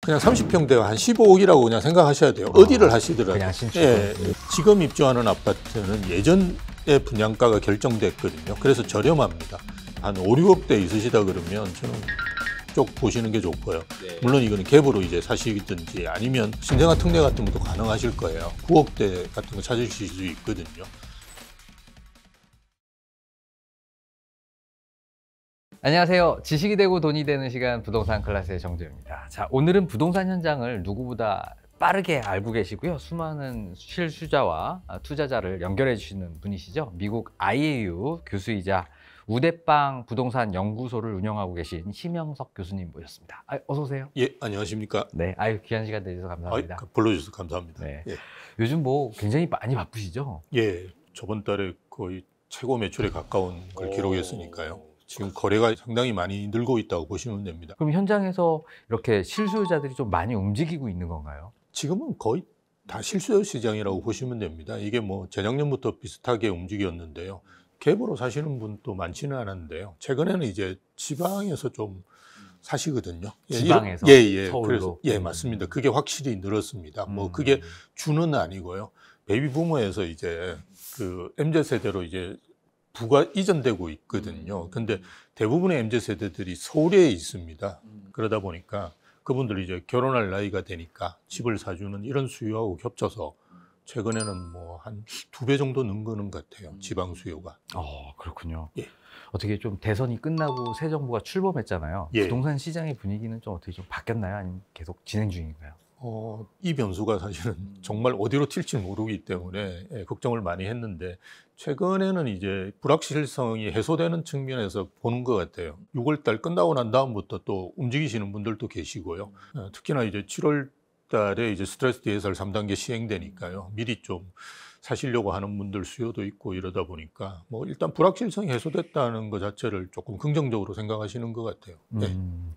그냥 30평대가 한 15억이라고 그냥 생각하셔야 돼요. 어디를 하시더라도. 그냥 신축. 예, 지금 입주하는 아파트는 예전에 분양가가 결정됐거든요. 그래서 저렴합니다. 한 5, 6억대 있으시다 그러면 저는 쪽 보시는 게 좋고요. 네. 물론 이거는 갭으로 이제 사시든지 아니면 신생아 특례 같은 것도 가능하실 거예요. 9억대 같은 거 찾으실 수 있거든요. 안녕하세요. 지식이 되고 돈이 되는 시간 부동산 클래스의 정재입니다. 자, 오늘은 부동산 현장을 누구보다 빠르게 알고 계시고요. 수많은 실수자와 투자자를 연결해 주시는 분이시죠. 미국 IAU 교수이자 우대빵 부동산 연구소를 운영하고 계신 심영석 교수님 모셨습니다. 어서 오세요. 예, 안녕하십니까. 네, 귀한 시간 내주셔서 감사합니다. 불러주셔서 감사합니다. 네. 예. 요즘 뭐 굉장히 많이 바쁘시죠? 예, 저번 달에 거의 최고 매출에 가까운 걸 기록했으니까요. 지금 거래가 상당히 많이 늘고 있다고 보시면 됩니다. 그럼 현장에서 이렇게 실수요자들이 좀 많이 움직이고 있는 건가요? 지금은 거의 다 실수요 시장이라고 보시면 됩니다. 이게 뭐 재작년부터 비슷하게 움직였는데요. 갭으로 사시는 분도 많지는 않았는데요. 최근에는 이제 지방에서 좀 사시거든요. 지방에서? 서울로? 그래서, 예, 맞습니다. 그게 확실히 늘었습니다. 뭐 그게 주는 아니고요. 베이비 부머에서 이제 그 MZ세대로 이제 부가 이전되고 있거든요. 근데 대부분의 MZ세대들이 서울에 있습니다. 그러다 보니까 그분들이 이제 결혼할 나이가 되니까 집을 사주는 이런 수요하고 겹쳐서 최근에는 뭐 한 2배 정도 는 거는 것 같아요. 지방 수요가. 그렇군요. 예. 어떻게 좀 대선이 끝나고 새 정부가 출범했잖아요. 예. 부동산 시장의 분위기는 좀 어떻게 좀 바뀌었나요? 아니면 계속 진행 중인가요? 이 변수가 사실은 정말 어디로 튈지 모르기 때문에 걱정을 많이 했는데 최근에는 이제 불확실성이 해소되는 측면에서 보는 것 같아요. 6월 달 끝나고 난 다음부터 또 움직이시는 분들도 계시고요. 특히나 이제 7월 달에 이제 스트레스 디해설 3단계 시행되니까요. 미리 좀 사시려고 하는 분들 수요도 있고 이러다 보니까 뭐 일단 불확실성이 해소됐다는 것 자체를 조금 긍정적으로 생각하시는 것 같아요.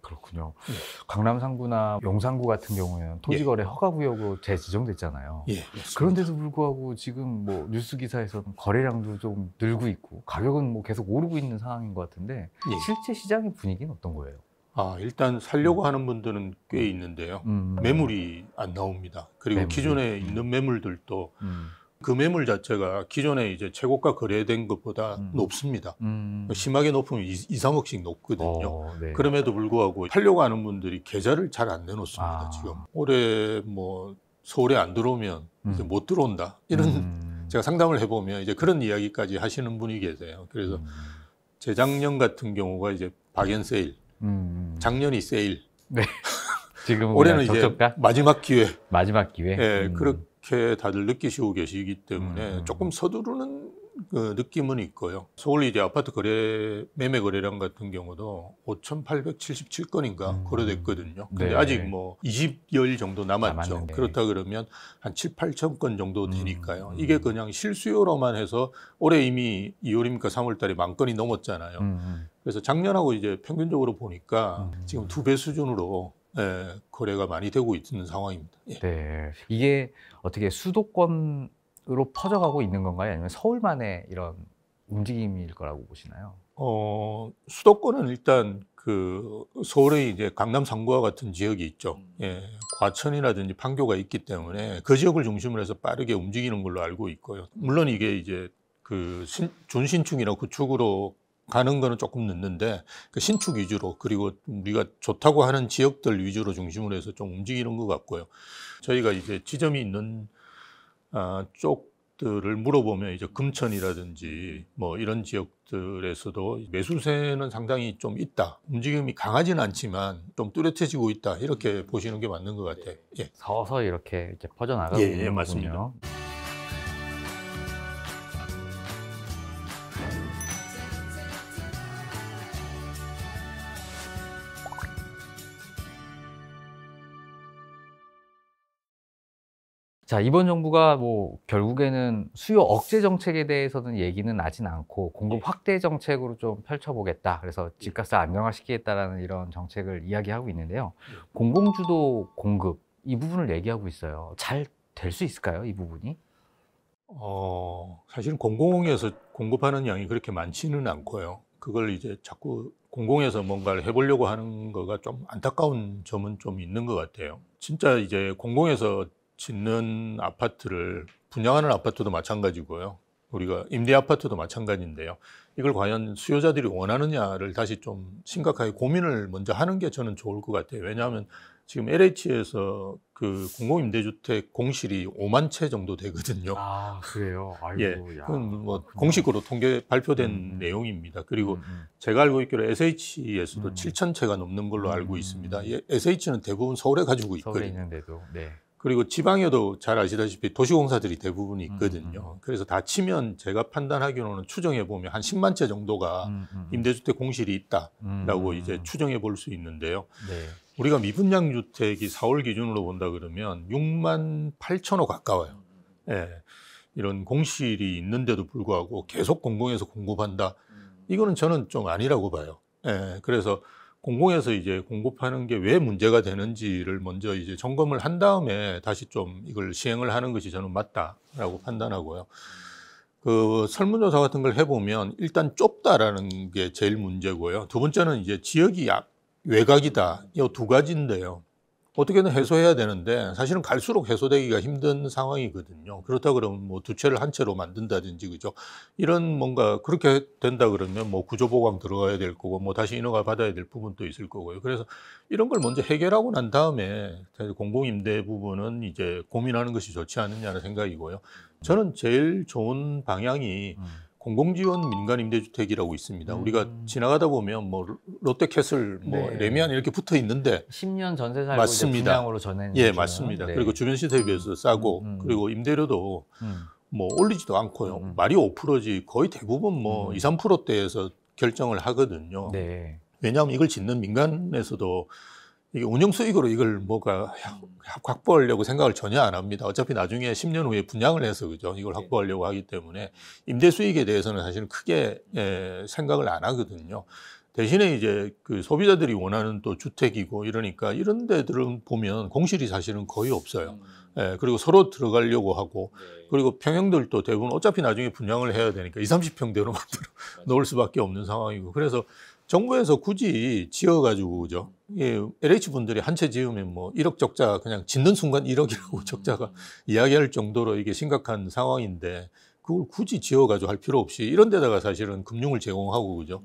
그렇군요. 예. 강남 상구나 용산구 같은 경우에는 토지거래 허가구역으로 재지정됐잖아요. 예, 맞습니다. 그런데도 불구하고 지금 뭐 뉴스 기사에서는 거래량도 좀 늘고 있고 가격은 뭐 계속 오르고 있는 상황인 것 같은데 예. 실제 시장의 분위기는 어떤 거예요? 일단 살려고 하는 분들은 꽤 있는데요. 매물이 안 나옵니다. 그리고 기존에 있는 매물들도 그 매물 자체가 기존에 이제 최고가 거래된 것보다 높습니다. 심하게 높으면 2, 3억씩 높거든요. 네. 그럼에도 불구하고 팔려고 하는 분들이 계좌를 잘 안 내놓습니다. 지금 올해 뭐 서울에 안 들어오면 이제 못 들어온다 이런 제가 상담을 해보면 이제 그런 이야기까지 하시는 분이 계세요. 그래서 재작년 같은 경우가 이제 박연세일, 작년이 세일, 네. 지금 올해는 적정가? 이제 마지막 기회. 마지막 기회. 예, 그렇게 다들 느끼시고 계시기 때문에 조금 서두르는 그 느낌은 있고요. 서울 이제 아파트 거래 매매 거래량 같은 경우도 5,877건인가 거래됐거든요. 근데 네. 아직 뭐 20여일 정도 남았죠. 남았는데. 그렇다 그러면 한 7, 8천 건 정도 되니까요. 이게 그냥 실수요로만 해서 올해 이미 2월이니까 3월 달에 10,000건이 넘었잖아요. 그래서 작년하고 이제 평균적으로 보니까 지금 2배 수준으로 거래가 많이 되고 있는 상황입니다. 예. 네. 이게 어떻게 수도권으로 퍼져가고 있는 건가요? 아니면 서울만의 이런 움직임일 거라고 보시나요? 수도권은 일단 그 서울의 이제 강남 상구와 같은 지역이 있죠. 예, 과천이라든지 판교가 있기 때문에 그 지역을 중심으로 해서 빠르게 움직이는 걸로 알고 있고요. 물론 이게 이제 그 준신축이나 구축으로 가는 거는 조금 늦는데 그 신축 위주로 그리고 우리가 좋다고 하는 지역들 위주로 중심으로 해서 좀 움직이는 것 같고요. 저희가 이제 지점이 있는 쪽들을 물어보면 이제 금천이라든지 뭐 이런 지역들에서도 매수세는 상당히 좀 있다. 움직임이 강하지는 않지만 좀 뚜렷해지고 있다. 이렇게 보시는 게 맞는 것 같아요. 예. 서서히 이렇게 퍼져나가고 있는 거군요. 맞습니다. 자, 이번 정부가 뭐 결국에는 수요 억제 정책에 대해서는 얘기는 나진 않고 공급 확대 정책으로 좀 펼쳐보겠다. 그래서 집값을 안정화시키겠다라는 이런 정책을 이야기하고 있는데요. 공공주도 공급 이 부분을 얘기하고 있어요. 잘 될 수 있을까요, 이 부분이? 사실은 공공에서 공급하는 양이 그렇게 많지는 않고요. 그걸 이제 자꾸 공공에서 뭔가를 해보려고 하는 거가 좀 안타까운 점은 좀 있는 것 같아요. 진짜 이제 공공에서 짓는 아파트를 분양하는 아파트도 마찬가지고요. 우리가 임대 아파트도 마찬가지인데요. 이걸 과연 수요자들이 원하느냐를 다시 좀 심각하게 고민을 먼저 하는 게 저는 좋을 것 같아요. 왜냐하면 지금 LH에서 그 공공임대주택 공실이 5만 채 정도 되거든요. 아, 그래요? 아이고, 예, 야, 그건 뭐 그렇군요. 공식으로 통계 발표된 내용입니다. 그리고 제가 알고 있기로 SH에서도 7천 채가 넘는 걸로 알고 있습니다. 예, SH는 대부분 서울에 가지고 서울에 있거든요. 있는데도, 네. 그리고 지방에도 잘 아시다시피 도시공사들이 대부분 있거든요. 그래서 다 치면 제가 판단하기로는 추정해 보면 한 10만 채 정도가 임대주택 공실이 있다라고 이제 추정해 볼 수 있는데요. 네. 우리가 미분양 주택이 4월 기준으로 본다 그러면 6만 8천 호 가까워요. 예. 이런 공실이 있는데도 불구하고 계속 공공에서 공급한다. 이거는 저는 좀 아니라고 봐요. 예. 그래서 공공에서 이제 공급하는 게 왜 문제가 되는지를 먼저 이제 점검을 한 다음에 다시 좀 이걸 시행을 하는 것이 저는 맞다라고 판단하고요. 그 설문조사 같은 걸 해보면 일단 좁다라는 게 제일 문제고요. 두 번째는 이제 지역이 외곽이다. 이 두 가지인데요. 어떻게든 해소해야 되는데 사실은 갈수록 해소되기가 힘든 상황이거든요. 그렇다 그러면 뭐 두 채를 한 채로 만든다든지 그죠. 이런 뭔가 그렇게 된다 그러면 뭐 구조보강 들어가야 될 거고 뭐 다시 인허가 받아야 될 부분도 있을 거고요. 그래서 이런 걸 먼저 해결하고 난 다음에 공공임대 부분은 이제 고민하는 것이 좋지 않느냐는 생각이고요. 저는 제일 좋은 방향이 공공지원 민간임대주택이라고 있습니다. 우리가 지나가다 보면 뭐 롯데캐슬, 뭐 네. 레미안 이렇게 붙어 있는데 10년 전세 살고 맞습니다. 이제 분양으로 전해. 예, 맞습니다. 네. 그리고 주변 시세에 비해서 싸고 그리고 임대료도 뭐 올리지도 않고요. 말이 5%지 거의 대부분 뭐 2, 3%대에서 결정을 하거든요. 네. 왜냐하면 이걸 짓는 민간에서도 이게 운영 수익으로 이걸 뭐가 확보하려고 생각을 전혀 안 합니다. 어차피 나중에 10년 후에 분양을 해서 그죠. 이걸 확보하려고 하기 때문에 임대 수익에 대해서는 사실은 크게 생각을 안 하거든요. 대신에 이제 그 소비자들이 원하는 또 주택이고 이러니까 이런 데들은 보면 공실이 사실은 거의 없어요. 예, 그리고 서로 들어가려고 하고 그리고 평형들도 대부분 어차피 나중에 분양을 해야 되니까 20, 30평대로 만들어 놓을 수밖에 없는 상황이고 그래서 정부에서 굳이 지어가지고 그죠? 예, LH 분들이 한 채 지으면 뭐 1억 적자 그냥 짓는 순간 1억이라고 적자가 이야기할 정도로 이게 심각한 상황인데 그걸 굳이 지어가지고 할 필요 없이 이런 데다가 사실은 금융을 제공하고 그죠?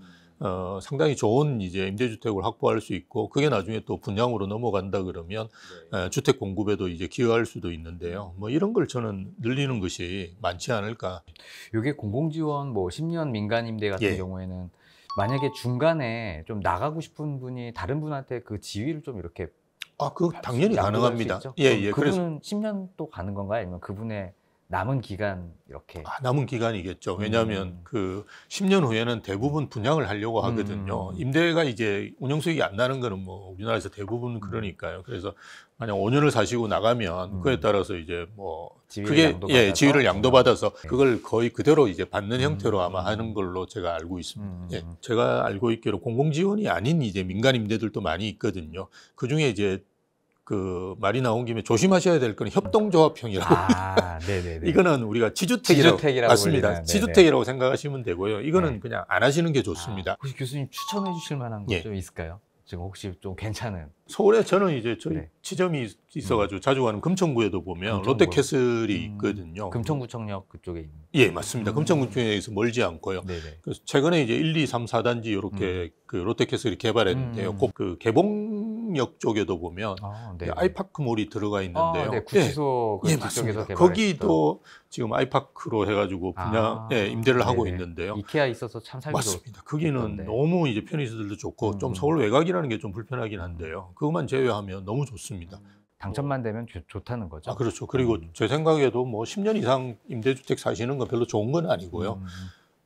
상당히 좋은 이제 임대주택을 확보할 수 있고 그게 나중에 또 분양으로 넘어간다 그러면 주택 공급에도 이제 기여할 수도 있는데요. 뭐 이런 걸 저는 늘리는 것이 많지 않을까. 이게 공공지원 뭐 10년 민간임대 같은 예. 경우에는 만약에 중간에 좀 나가고 싶은 분이 다른 분한테 그 지위를 좀 이렇게 그 당연히 양도할 가능합니다. 수 있죠? 예, 그럼 예. 그분은 10년 또 가는 건가요? 아니면 그분의 남은 기간 이렇게? 남은 기간이겠죠. 왜냐하면 그 10년 후에는 대부분 분양을 하려고 하거든요. 임대가 이제 운영 수익이 안 나는 거는 뭐 우리나라에서 대부분 그러니까요. 그래서 만약 5년을 사시고 나가면 그에 따라서 이제 뭐 그게 예, 지위를 양도받아서 그걸 거의 그대로 이제 받는 형태로 아마 하는 걸로 제가 알고 있습니다. 예, 제가 알고 있기로 공공지원이 아닌 이제 민간 임대들도 많이 있거든요. 그 중에 이제 그 말이 나온 김에 조심하셔야 될 거는 협동조합형이라고. 네네네. 이거는 우리가 지주택이라고 맞습니다. 불리는, 지주택이라고 생각하시면 되고요. 이거는 네. 그냥 안 하시는 게 좋습니다. 혹시 교수님 추천해 주실 만한 거 예. 좀 있을까요? 지금 혹시 좀 괜찮은. 서울에 저는 이제 저희 네. 지점이 있어가지고 자주 가는 금천구에도 보면 금천구. 롯데캐슬이 있거든요. 금천구청역 그쪽에 있는. 예, 맞습니다. 금천구청에서 멀지 않고요. 네네. 그래서 최근에 이제 1, 2, 3, 4단지 이렇게 그 롯데캐슬이 개발했는데요. 꼭 그 개봉역 쪽에도 보면 네. 아이파크몰이 들어가 있는데요. 네, 구치소 예, 그쪽에서 맞습니다. 개발했던. 거기도 지금 아이파크로 해가지고 분양, 임대를 하고 네네. 있는데요. 이케아 있어서 참 살기 맞습니다. 거기는 좋던데. 너무 이제 편의시설도 좋고 좀 서울 외곽이라는 게 좀 불편하긴 한데요. 그것만 제외하면 너무 좋습니다. 당첨만 되면 좋다는 거죠. 그렇죠. 그리고 제 생각에도 뭐 10년 이상 임대주택 사시는 건 별로 좋은 건 아니고요.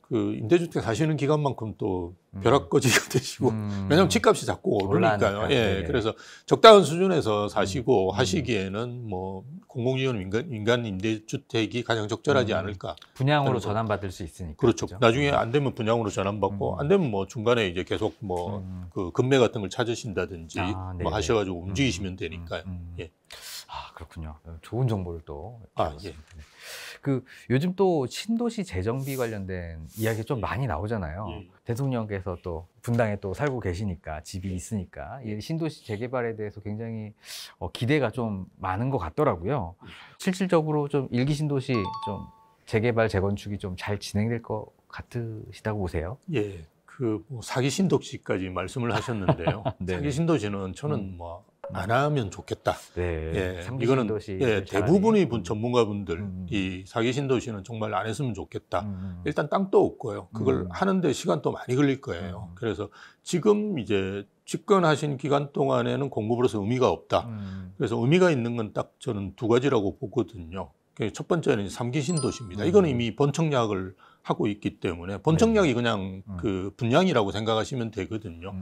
그 임대주택 사시는 기간만큼 또 벼락거지가 되시고 왜냐하면 집값이 자꾸 오르니까요. 올라가니까. 예, 네네. 그래서 적당한 수준에서 사시고 하시기에는 뭐 공공지원 민간 임대주택이 가장 적절하지 않을까. 분양으로 그리고 전환받을 수 있으니까. 그렇죠. 그죠? 나중에 안 되면 분양으로 전환받고 안 되면 뭐 중간에 이제 계속 뭐 그 금매 같은 걸 찾으신다든지 네네. 뭐 하셔가지고 움직이시면 되니까요. 예. 그렇군요. 좋은 정보를 또. 예. 알았습니다. 네. 그 요즘 또 신도시 재정비 관련된 이야기 좀 많이 나오잖아요. 예. 대통령께서 또 분당에 또 살고 계시니까 집이 있으니까 이 신도시 재개발에 대해서 굉장히 기대가 좀 많은 것 같더라고요. 실질적으로 좀 일기 신도시 좀 재개발 재건축이 좀 잘 진행될 것 같으시다고 보세요? 예, 뭐 사기 신도시까지 말씀을 하셨는데요. 네. 사기 신도시는 저는 뭐 안 하면 좋겠다. 네. 예, 삼기 이거는 신도시 대부분의 차라리. 전문가분들 이 사기 신도시는 정말 안 했으면 좋겠다. 음. 일단 땅도 없고요. 그걸 하는데 시간도 많이 걸릴 거예요. 그래서 지금 이제 집권하신 기간 동안에는 공급으로서 의미가 없다. 그래서 의미가 있는 건 딱 저는 두 가지라고 보거든요. 첫 번째는 삼기 신도시입니다. 이건 이미 본청약을 하고 있기 때문에 본청약이 그냥 그 분양이라고 생각하시면 되거든요.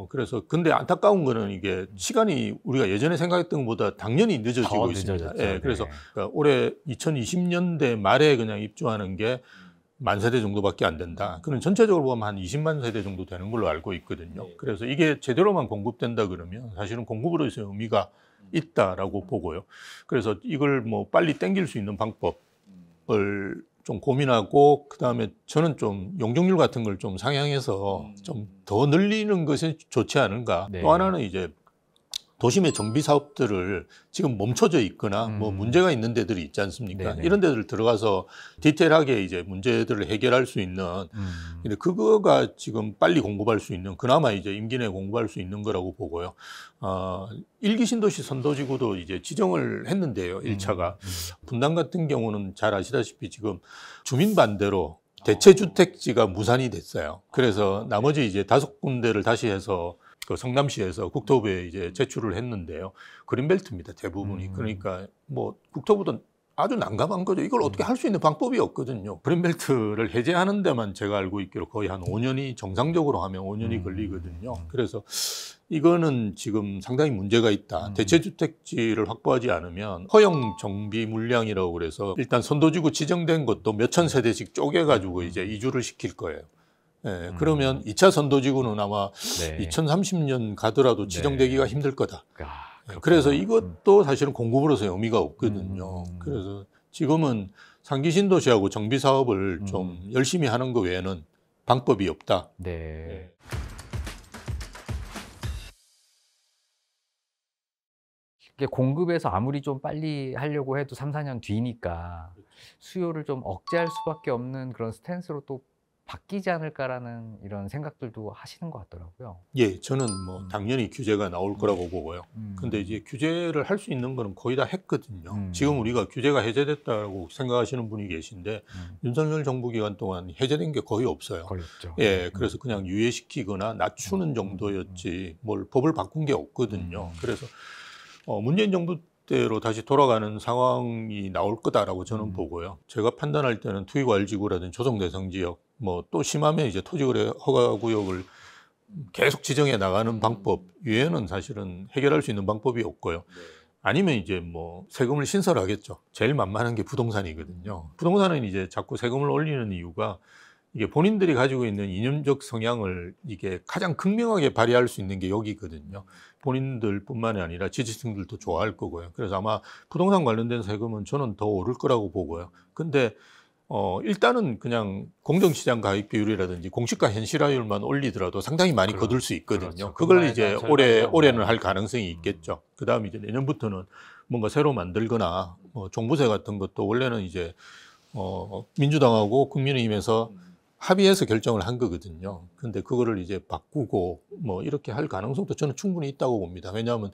그래서 근데 안타까운 거는 이게 시간이 우리가 예전에 생각했던 것보다 당연히 늦어지고 더 있습니다. 늦어졌죠. 예, 그래서 네. 그러니까 올해 2020년대 말에 그냥 입주하는 게 10,000세대 정도밖에 안 된다. 그는 전체적으로 보면 한 20만 세대 정도 되는 걸로 알고 있거든요. 그래서 이게 제대로만 공급된다 그러면 사실은 공급으로서의 의미가 있다라고 보고요. 그래서 이걸 뭐 빨리 땡길 수 있는 방법을 좀 고민하고 그다음에 저는 좀 용적률 같은 걸 좀 상향해서 좀 더 늘리는 것이 좋지 않은가. 네. 또 하나는 이제 도심의 정비 사업들을 지금 멈춰져 있거나 뭐 문제가 있는 데들이 있지 않습니까? 네네. 이런 데들 들어가서 디테일하게 이제 문제들을 해결할 수 있는 근데 그거가 지금 빨리 공급할 수 있는 그나마 이제 임기 내에 공급할 수 있는 거라고 보고요. 일기 신도시 선도지구도 이제 지정을 했는데요. 1차가 분당 같은 경우는 잘 아시다시피 지금 주민 반대로 대체주택지가 무산이 됐어요. 그래서 나머지 이제 5군데를 다시 해서 그 성남시에서 국토부에 이제 제출을 했는데요. 그린벨트입니다, 대부분이. 그러니까 뭐 국토부도 아주 난감한 거죠. 이걸 어떻게 할 수 있는 방법이 없거든요. 그린벨트를 해제하는 데만 제가 알고 있기로 거의 한 5년이 정상적으로 하면 5년이 걸리거든요. 그래서 이거는 지금 상당히 문제가 있다. 대체주택지를 확보하지 않으면 허용 정비 물량이라고 그래서 일단 선도지구 지정된 것도 몇천 세대씩 쪼개가지고 이제 이주를 시킬 거예요. 예, 그러면 2차 선도지구는 아마 네. 2030년 가더라도 지정되기가 힘들 거다. 그렇구나. 그래서 이것도 사실은 공급으로서의 의미가 없거든요. 그래서 지금은 상기 신도시하고 정비 사업을 좀 열심히 하는 것 외에는 방법이 없다. 네. 이게 공급에서 아무리 좀 빨리 하려고 해도 3, 4년 뒤니까 수요를 좀 억제할 수밖에 없는 그런 스탠스로 또 바뀌지 않을까라는 이런 생각들도 하시는 것 같더라고요. 예, 저는 뭐 당연히 규제가 나올 거라고 보고요. 근데 이제 규제를 할 수 있는 거는 거의 다 했거든요. 지금 우리가 규제가 해제됐다고 생각하시는 분이 계신데 윤석열 정부 기간 동안 해제된 게 거의 없어요. 걸렸죠. 예, 그래서 그냥 유예시키거나 낮추는 정도였지 뭘 법을 바꾼 게 없거든요. 그래서 문재인 정부 때로 다시 돌아가는 상황이 나올 거다라고 저는 보고요. 제가 판단할 때는 투기과열지구라든지 조성대상 지역, 뭐 또 심하면 이제 토지거래 허가구역을 계속 지정해 나가는 방법 외에는 사실은 해결할 수 있는 방법이 없고요. 아니면 이제 뭐 세금을 신설하겠죠. 제일 만만한 게 부동산이거든요. 부동산은 이제 자꾸 세금을 올리는 이유가 이게 본인들이 가지고 있는 이념적 성향을 이게 가장 극명하게 발휘할 수 있는 게 여기거든요. 본인들뿐만이 아니라 지지층들도 좋아할 거고요. 그래서 아마 부동산 관련된 세금은 저는 더 오를 거라고 보고요. 근데 일단은 그냥 공정시장 가입 비율이라든지 공시가 현실화율만 올리더라도 상당히 많이 거둘 수 있거든요. 그렇죠. 그걸 이제 올해는 할 음. 가능성이 있겠죠. 그다음에 이제 내년부터는 뭔가 새로 만들거나 뭐 종부세 같은 것도 원래는 이제 민주당하고 국민의힘에서 합의해서 결정을 한 거거든요. 근데 그거를 이제 바꾸고 뭐 이렇게 할 가능성도 저는 충분히 있다고 봅니다. 왜냐하면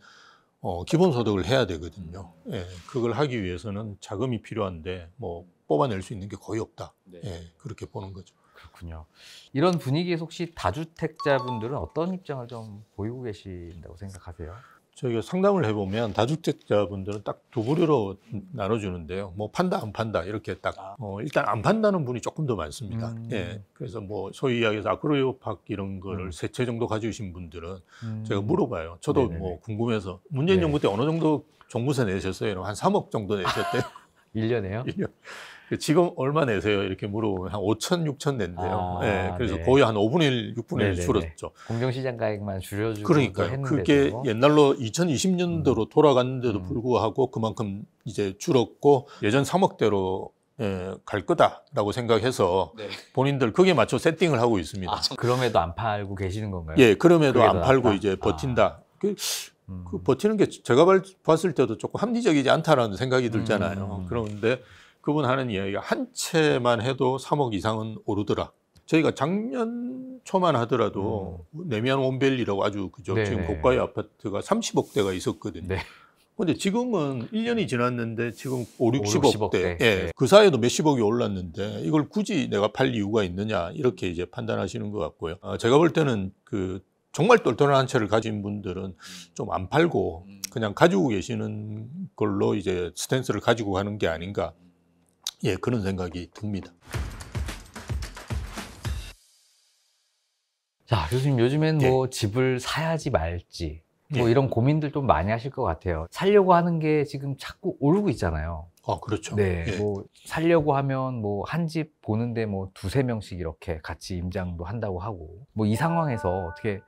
기본소득을 해야 되거든요. 예, 그걸 하기 위해서는 자금이 필요한데 뭐 뽑아낼 수 있는 게 거의 없다. 예, 그렇게 보는 거죠. 그렇군요. 이런 분위기에서 혹시 다주택자분들은 어떤 입장을 좀 보이고 계신다고 생각하세요? 저희가 상담을 해보면 다주택자분들은 딱 두 부류로 나눠주는데요. 뭐 판다 안 판다 이렇게 딱 일단 안 판다는 분이 조금 더 많습니다. 예, 그래서 뭐 소위 이야기해서 아그로이오팍 이런 거를 세 채 정도 가지신 분들은 제가 물어봐요. 저도 네네네. 뭐 궁금해서 문재인 네. 정부 때 어느 정도 종부세 내셨어요? 한 3억 정도 내셨대요. 1년에요? 1년. 지금 얼마 내세요? 이렇게 물어보면 한 5천, 6천 낸대요. 아, 예, 그래서 네. 거의 한 5분의 1, 6분의 1 네네네. 줄었죠. 공정시장 가액만 줄여주고 그러니까요. 했는데도 그게 옛날로 2020년도로 돌아갔는데도 음. 불구하고 그만큼 이제 줄었고 예전 3억대로 갈 거다라고 생각해서 네. 본인들 거기에 맞춰 세팅을 하고 있습니다. 그럼에도 안 팔고 계시는 건가요? 예, 그럼에도 그게 안 더 팔고 낫다? 이제 버틴다. 그 음. 버티는 게 제가 봤을 때도 조금 합리적이지 않다라는 생각이 들잖아요. 그런데 그분 하는 이야기가 한 채만 해도 3억 이상은 오르더라. 저희가 작년 초만 하더라도 내미안 원밸리라고 아주 그죠. 네네. 지금 고가의 아파트가 30억대가 있었거든요. 네. 근데 지금은 1년이 지났는데 지금 5, 60억대. 대. 예. 네. 그 사이에도 몇십억이 올랐는데 이걸 굳이 내가 팔 이유가 있느냐 이렇게 이제 판단하시는 것 같고요. 제가 볼 때는 그 정말 똘똘한 한 채를 가진 분들은 좀 안 팔고 그냥 가지고 계시는 걸로 이제 스탠스를 가지고 가는 게 아닌가. 예, 그런 생각이 듭니다. 자, 교수님 요즘엔 예. 뭐 집을 사야지 말지 뭐 예. 이런 고민들 좀 많이 하실 것 같아요. 살려고 하는 게 지금 자꾸 오르고 있잖아요. 그렇죠. 네, 예. 뭐 살려고 하면 뭐 한 집 보는데 뭐 두세 명씩 이렇게 같이 임장도 한다고 하고 뭐 이 상황에서 어떻게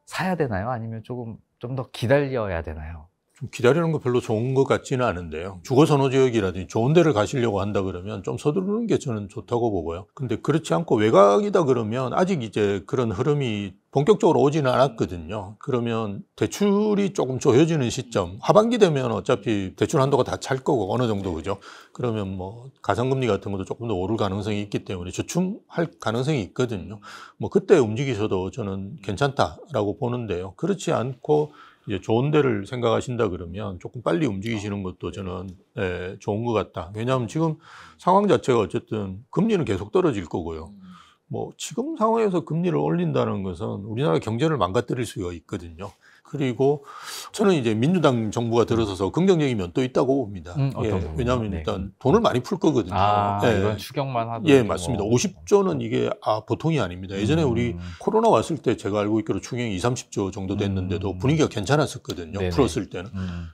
사야 되나요? 아니면 조금 좀 더 기다려야 되나요? 좀 기다리는 거 별로 좋은 것 같지는 않은데요. 주거 선호 지역이라든지 좋은 데를 가시려고 한다 그러면 좀 서두르는 게 저는 좋다고 보고요. 근데 그렇지 않고 외곽이다 그러면 아직 이제 그런 흐름이 본격적으로 오지는 않았거든요. 그러면 대출이 조금 조여지는 시점, 하반기 되면 어차피 대출 한도가 다 찰 거고 어느 정도 그죠? 그러면 뭐 가상금리 같은 것도 조금 더 오를 가능성이 있기 때문에 주춤할 가능성이 있거든요. 뭐 그때 움직이셔도 저는 괜찮다라고 보는데요. 그렇지 않고 이제 좋은 데를 생각하신다 그러면 조금 빨리 움직이시는 것도 저는 좋은 것 같다. 왜냐하면 지금 상황 자체가 어쨌든 금리는 계속 떨어질 거고요. 뭐 지금 상황에서 금리를 올린다는 것은 우리나라 경제를 망가뜨릴 수가 있거든요. 그리고 저는 이제 민주당 정부가 들어서서 긍정적인 면도 있다고 봅니다. 어떤 부분이요? 왜냐하면 네. 일단 돈을 많이 풀 거거든요. 이건 추경만 하도 예, 맞습니다. 50조는 이게 보통이 아닙니다. 예전에 우리 코로나 왔을 때 제가 알고 있기로 추경이 30조 정도 됐는데도 분위기가 괜찮았었거든요. 네네. 풀었을 때는.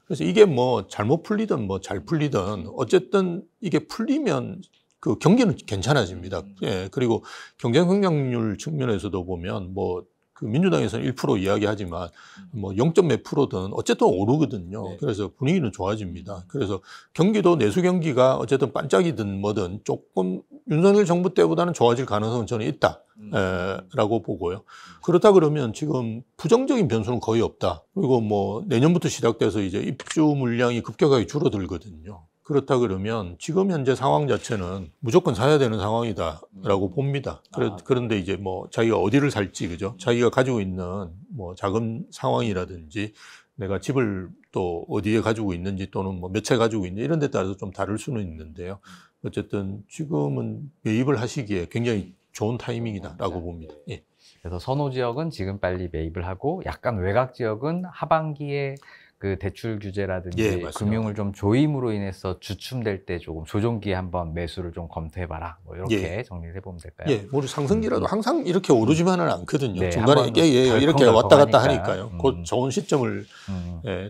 그래서 이게 뭐 잘못 풀리든 뭐 잘 풀리든 어쨌든 이게 풀리면 그 경기는 괜찮아집니다. 예, 그리고 경제 성장률 측면에서도 보면 뭐 그 민주당에서는 1% 이야기하지만 뭐 0몇 %든 어쨌든 오르거든요. 네. 그래서 분위기는 좋아집니다. 그래서 경기도 내수 경기가 어쨌든 반짝이든 뭐든 조금 윤석열 정부 때보다는 좋아질 가능성은 저는 있다라고 보고요. 그렇다 그러면 지금 부정적인 변수는 거의 없다. 그리고 뭐 내년부터 시작돼서 이제 입주 물량이 급격하게 줄어들거든요. 그렇다 그러면 지금 현재 상황 자체는 무조건 사야 되는 상황이다라고 봅니다. 그런데 이제 뭐 자기가 어디를 살지, 그죠? 자기가 가지고 있는 뭐 자금 상황이라든지 내가 집을 또 어디에 가지고 있는지 또는 뭐 몇 채 가지고 있는지 이런 데 따라서 좀 다를 수는 있는데요. 어쨌든 지금은 매입을 하시기에 굉장히 좋은 타이밍이다라고 봅니다. 예. 그래서 선호 지역은 지금 빨리 매입을 하고 약간 외곽 지역은 하반기에 그 대출 규제라든지 예, 맞습니다. 금융을 좀 조임으로 인해서 주춤될 때 조금 조정기에 한번 매수를 좀 검토해봐라. 뭐 이렇게 정리를 해보면 될까요? 예, 뭐 상승기라도 항상 이렇게 오르지만은 않거든요. 네, 중간에 한번 이렇게 덜컹덜컹 왔다 갔다 하니까. 하니까요. 그 좋은 시점을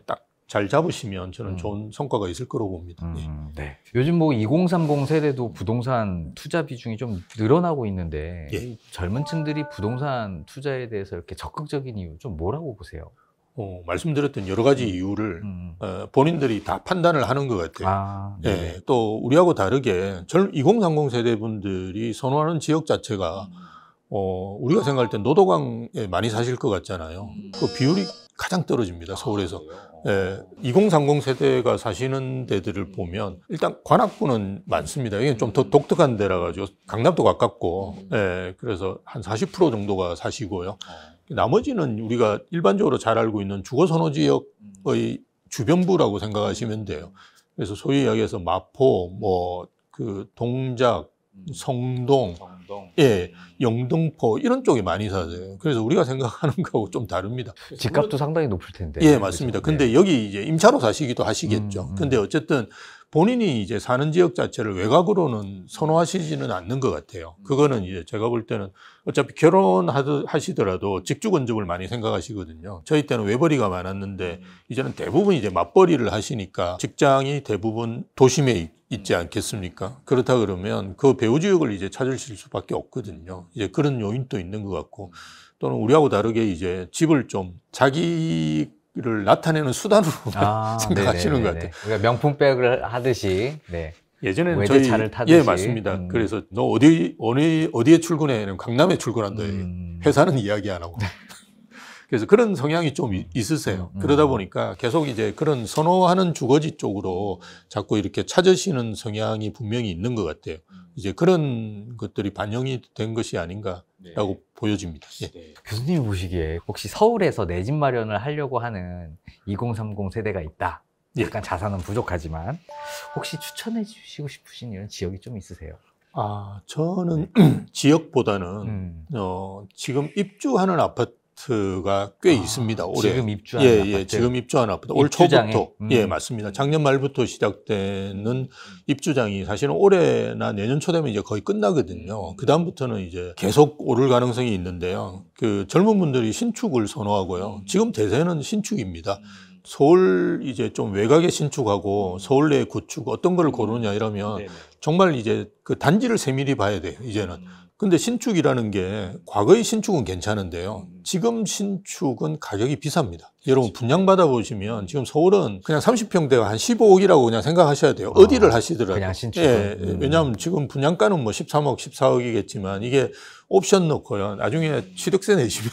딱 잘 잡으시면 저는 좋은 성과가 있을 거라고 봅니다. 네. 요즘 뭐 2030 세대도 부동산 투자 비중이 좀 늘어나고 있는데 예. 이 젊은 층들이 부동산 투자에 대해서 이렇게 적극적인 이유 좀 뭐라고 보세요? 말씀드렸던 여러 가지 이유를 본인들이 다 판단을 하는 것 같아요. 네. 예, 또 우리하고 다르게 2030 세대 분들이 선호하는 지역 자체가 우리가 생각할 때 노도강에 많이 사실 것 같잖아요. 그 비율이 가장 떨어집니다, 서울에서. 예, 2030 세대가 사시는 데들을 보면 일단 관악구는 많습니다. 이게 좀 더 독특한 데라 가지고 강남도 가깝고, 예, 그래서 한 40% 정도가 사시고요. 나머지는 우리가 일반적으로 잘 알고 있는 주거 선호 지역의 주변부라고 생각하시면 돼요. 그래서 소위 이야기해서 마포, 뭐 그 동작, 성동, 예, 영등포 이런 쪽에 많이 사세요. 그래서 우리가 생각하는 거하고 좀 다릅니다. 집값도 상당히 높을 텐데. 예, 맞습니다. 그렇죠? 근데 여기 이제 임차로 사시기도 하시겠죠. 근데 어쨌든 본인이 이제 사는 지역 자체를 외곽으로는 선호하시지는 않는 것 같아요. 그거는 이제 제가 볼 때는 어차피 결혼하시더라도 직주 건축을 많이 생각하시거든요. 저희 때는 외벌이가 많았는데 이제는 대부분 이제 맞벌이를 하시니까 직장이 대부분 도심에 있지 않겠습니까? 그렇다 그러면 그 배후 지역을 이제 찾으실 수밖에 없거든요. 이제 그런 요인도 있는 것 같고 또는 우리하고 다르게 이제 집을 좀 자기를 나타내는 수단으로 생각하시는 네네네네. 것 같아요. 우리가 명품백을 하듯이 네. 예전에는 외제차를 타듯이. 예, 맞습니다. 그래서 너 어디에 출근해? 강남에 출근한다. 회사는 이야기 안 하고. 그래서 그런 성향이 좀 있으세요. 그러다 보니까 계속 이제 그런 선호하는 주거지 쪽으로 자꾸 이렇게 찾으시는 성향이 분명히 있는 것 같아요. 이제 그런 것들이 반영이 된 것이 아닌가라고 보여집니다. 예. 교수님이 보시기에 혹시 서울에서 내 집 마련을 하려고 하는 2030 세대가 있다. 약간 자산은 부족하지만 혹시 추천해 주시고 싶으신 이런 지역이 좀 있으세요? 저는 지역보다는 지금 입주하는 아파트가 꽤 있습니다. 올해. 지금 입주하는 아파트? 지금 입주하는 아파트. 올 입주장에? 초부터. 예, 맞습니다. 작년 말부터 시작되는 입주장이 사실은 올해나 내년 초 되면 이제 거의 끝나거든요. 그다음부터는 이제 계속 오를 가능성이 있는데요. 그 젊은 분들이 신축을 선호하고요. 지금 대세는 신축입니다. 서울 이제 좀 외곽에 신축하고 서울 내 구축 어떤 걸 고르냐 이러면 정말 이제 그 단지를 세밀히 봐야 돼요, 이제는. 근데 신축이라는 게 과거의 신축은 괜찮은데요. 지금 신축은 가격이 비쌉니다. 여러분 분양받아 보시면 지금 서울은 그냥 30평대가 한 15억이라고 그냥 생각하셔야 돼요. 어디를 하시더라도. 그냥 신축. 예, 왜냐하면 지금 분양가는 뭐 13억, 14억이겠지만 이게 옵션 넣고요. 나중에 취득세 내시면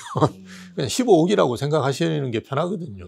그냥 15억이라고 생각하시는 게 편하거든요.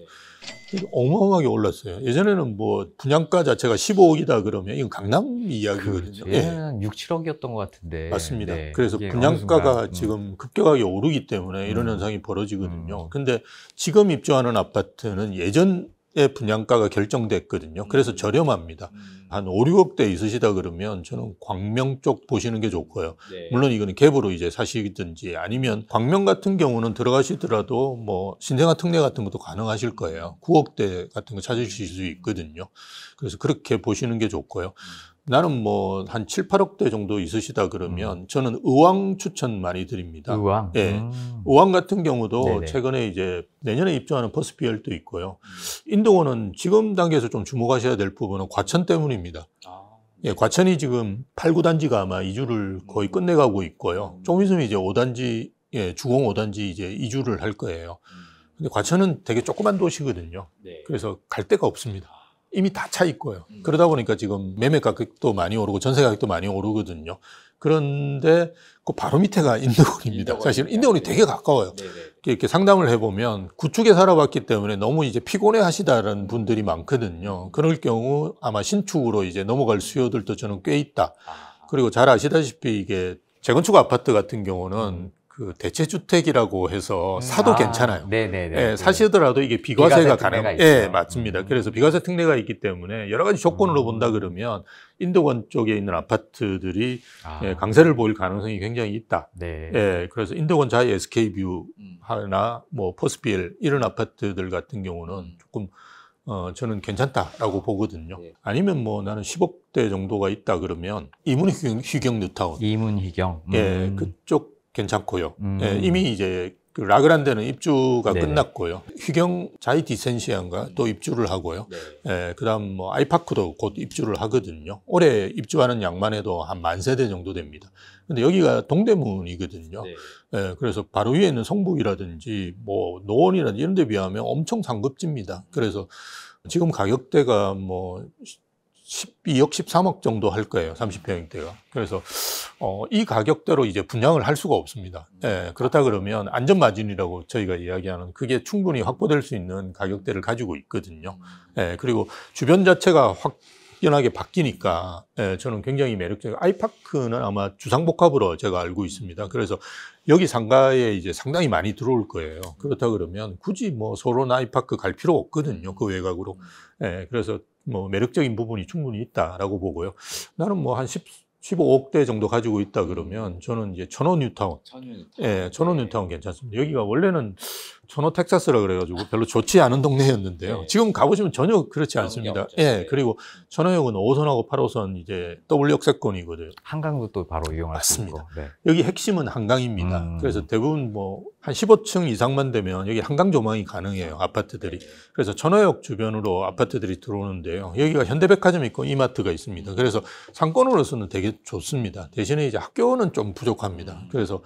어마어마하게 올랐어요. 예전에는 뭐 분양가 자체가 15억이다 그러면 이건 강남 이야기거든요. 그렇죠. 예전에는 6, 7억이었던 것 같은데. 맞습니다. 네. 그래서 분양가가 지금 급격하게 오르기 때문에 이런 현상이 벌어지거든요. 근데 지금 입주하는 아파트는 예전에 분양가가 결정됐거든요. 그래서 저렴합니다. 한 5, 6억대 있으시다 그러면 저는 광명 쪽 보시는 게 좋고요. 물론 이거는 갭으로 이제 사시든지 아니면 광명 같은 경우는 들어가시더라도 뭐 신생아 특례 같은 것도 가능하실 거예요. 9억대 같은 거 찾으실 수 있거든요. 그래서 그렇게 보시는 게 좋고요. 나는 뭐 한 7, 8억대 정도 있으시다 그러면 저는 의왕 추천 많이 드립니다. 의왕? 예. 의왕 같은 경우도 네네. 최근에 이제 내년에 입주하는 퍼스피얼도 있고요. 인도원은 지금 단계에서 좀 주목하셔야 될 부분은 과천 때문입니다. 예, 과천이 지금 8, 9단지가 아마 이주를 거의 끝내가고 있고요. 좀 있으면 이제 5단지, 예, 주공 5단지 이제 이주를 할 거예요. 근데 과천은 되게 조그만 도시거든요. 그래서 갈 데가 없습니다. 이미 다 차 있고요. 그러다 보니까 지금 매매 가격도 많이 오르고 전세 가격도 많이 오르거든요. 그런데 그 바로 밑에가 인도원입니다. 사실은 인도원이 되게 가까워요. 이렇게 상담을 해보면 구축에 살아봤기 때문에 너무 이제 피곤해 하시다라는 분들이 많거든요. 그럴 경우 아마 신축으로 이제 넘어갈 수요들도 저는 꽤 있다. 그리고 잘 아시다시피 이게 재건축 아파트 같은 경우는 그 대체주택이라고 해서 사도 괜찮아요. 네네네. 예, 사시더라도 이게 비과세가 비과세 특례가 가능. 예, 있어요. 맞습니다. 그래서 비과세 특례가 있기 때문에 여러 가지 조건으로 본다 그러면 인도원 쪽에 있는 아파트들이 예, 강세를 보일 가능성이 굉장히 있다. 네. 예, 그래서 인도원 자이 SK뷰 하나 뭐 퍼스피엘 이런 아파트들 같은 경우는 조금 저는 괜찮다라고 보거든요. 아니면 뭐 나는 10억대 정도가 있다 그러면 이문희경 뉴타운. 이문희경. 예, 그쪽 괜찮고요. 예, 이미 이제 그 라그란데는 입주가 네네. 끝났고요. 휘경 자이 디센시아인가 또 입주를 하고요. 예, 그다음 뭐 아이파크도 곧 입주를 하거든요. 올해 입주하는 양만 해도 한 10,000세대 정도 됩니다. 근데 여기가 동대문이거든요. 예, 그래서 바로 위에 있는 성북이라든지 뭐 노원이라든지 이런 데 비하면 엄청 상급지입니다. 그래서 지금 가격대가 뭐 12억, 13억 정도 할 거예요. 30평대가. 그래서 이 가격대로 이제 분양을 할 수가 없습니다. 예, 그렇다 그러면 안전마진이라고 저희가 이야기하는 그게 충분히 확보될 수 있는 가격대를 가지고 있거든요. 예, 그리고 주변 자체가 확연하게 바뀌니까 예, 저는 굉장히 매력적이고 아이파크는 아마 주상복합으로 제가 알고 있습니다. 그래서 여기 상가에 이제 상당히 많이 들어올 거예요. 그렇다 그러면 굳이 뭐 서론 아이파크 갈 필요 없거든요. 그 외곽으로. 예, 그래서 뭐 매력적인 부분이 충분히 있다라고 보고요. 나는 뭐 한 15억대 정도 가지고 있다 그러면 저는 이제 천호 뉴타운, 예, 천호 네. 뉴타운 괜찮습니다. 여기가 원래는 천호 텍사스라 그래가지고 별로 좋지 않은 동네였는데요. 네. 지금 가보시면 전혀 그렇지 그런 게 않습니다. 없죠. 예, 네. 그리고 천호역은 5호선하고 8호선 이제 더블 역세권이거든요. 한강도 또 바로 이용할 수 있고. 맞습니다. 네. 여기 핵심은 한강입니다. 그래서 대부분 뭐 한 15층 이상만 되면 여기 한강 조망이 가능해요. 아파트들이. 그래서 천호역 주변으로 아파트들이 들어오는데요. 여기가 현대백화점이 있고 이마트가 있습니다. 그래서 상권으로서는 되게 좋습니다. 대신에 이제 학교는 좀 부족합니다. 그래서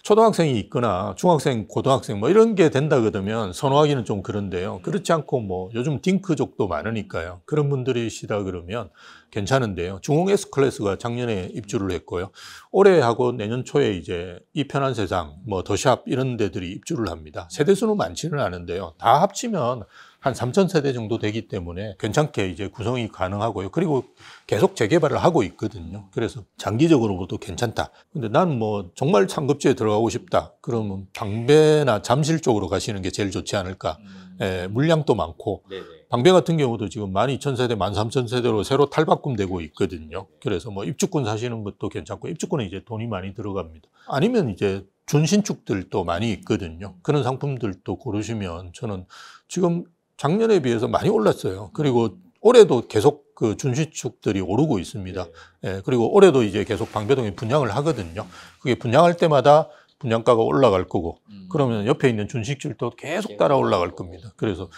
초등학생이 있거나 중학생, 고등학생 뭐 이런 게 된다 그러면 선호하기는 좀 그런데요. 그렇지 않고 뭐 요즘 딩크족도 많으니까요. 그런 분들이시다 그러면 괜찮은데요. 중흥 S클래스가 작년에 입주를 했고요. 올해 하고 내년 초에 이제 이 편한 세상, 뭐 더샵 이런 데들이 입주를 합니다. 세대수는 많지는 않은데요. 다 합치면 한 3,000세대 정도 되기 때문에 괜찮게 이제 구성이 가능하고요. 그리고 계속 재개발을 하고 있거든요. 그래서 장기적으로도 괜찮다. 근데 난 뭐 정말 상급지에 들어가고 싶다. 그러면 방배나 잠실 쪽으로 가시는 게 제일 좋지 않을까. 예, 물량도 많고. 방배 같은 경우도 지금 12,000세대, 13,000세대로 새로 탈바꿈되고 있거든요. 그래서 뭐 입주권 사시는 것도 괜찮고, 입주권에 이제 돈이 많이 들어갑니다. 아니면 이제 준신축들도 많이 있거든요. 그런 상품들도 고르시면 저는 지금 작년에 비해서 많이 올랐어요. 그리고 올해도 계속 그 준신축들이 오르고 있습니다. 예, 그리고 올해도 이제 계속 방배동에 분양을 하거든요. 그게 분양할 때마다 분양가가 올라갈 거고, 그러면 옆에 있는 준신축들도 계속 따라 올라갈 겁니다. 그래서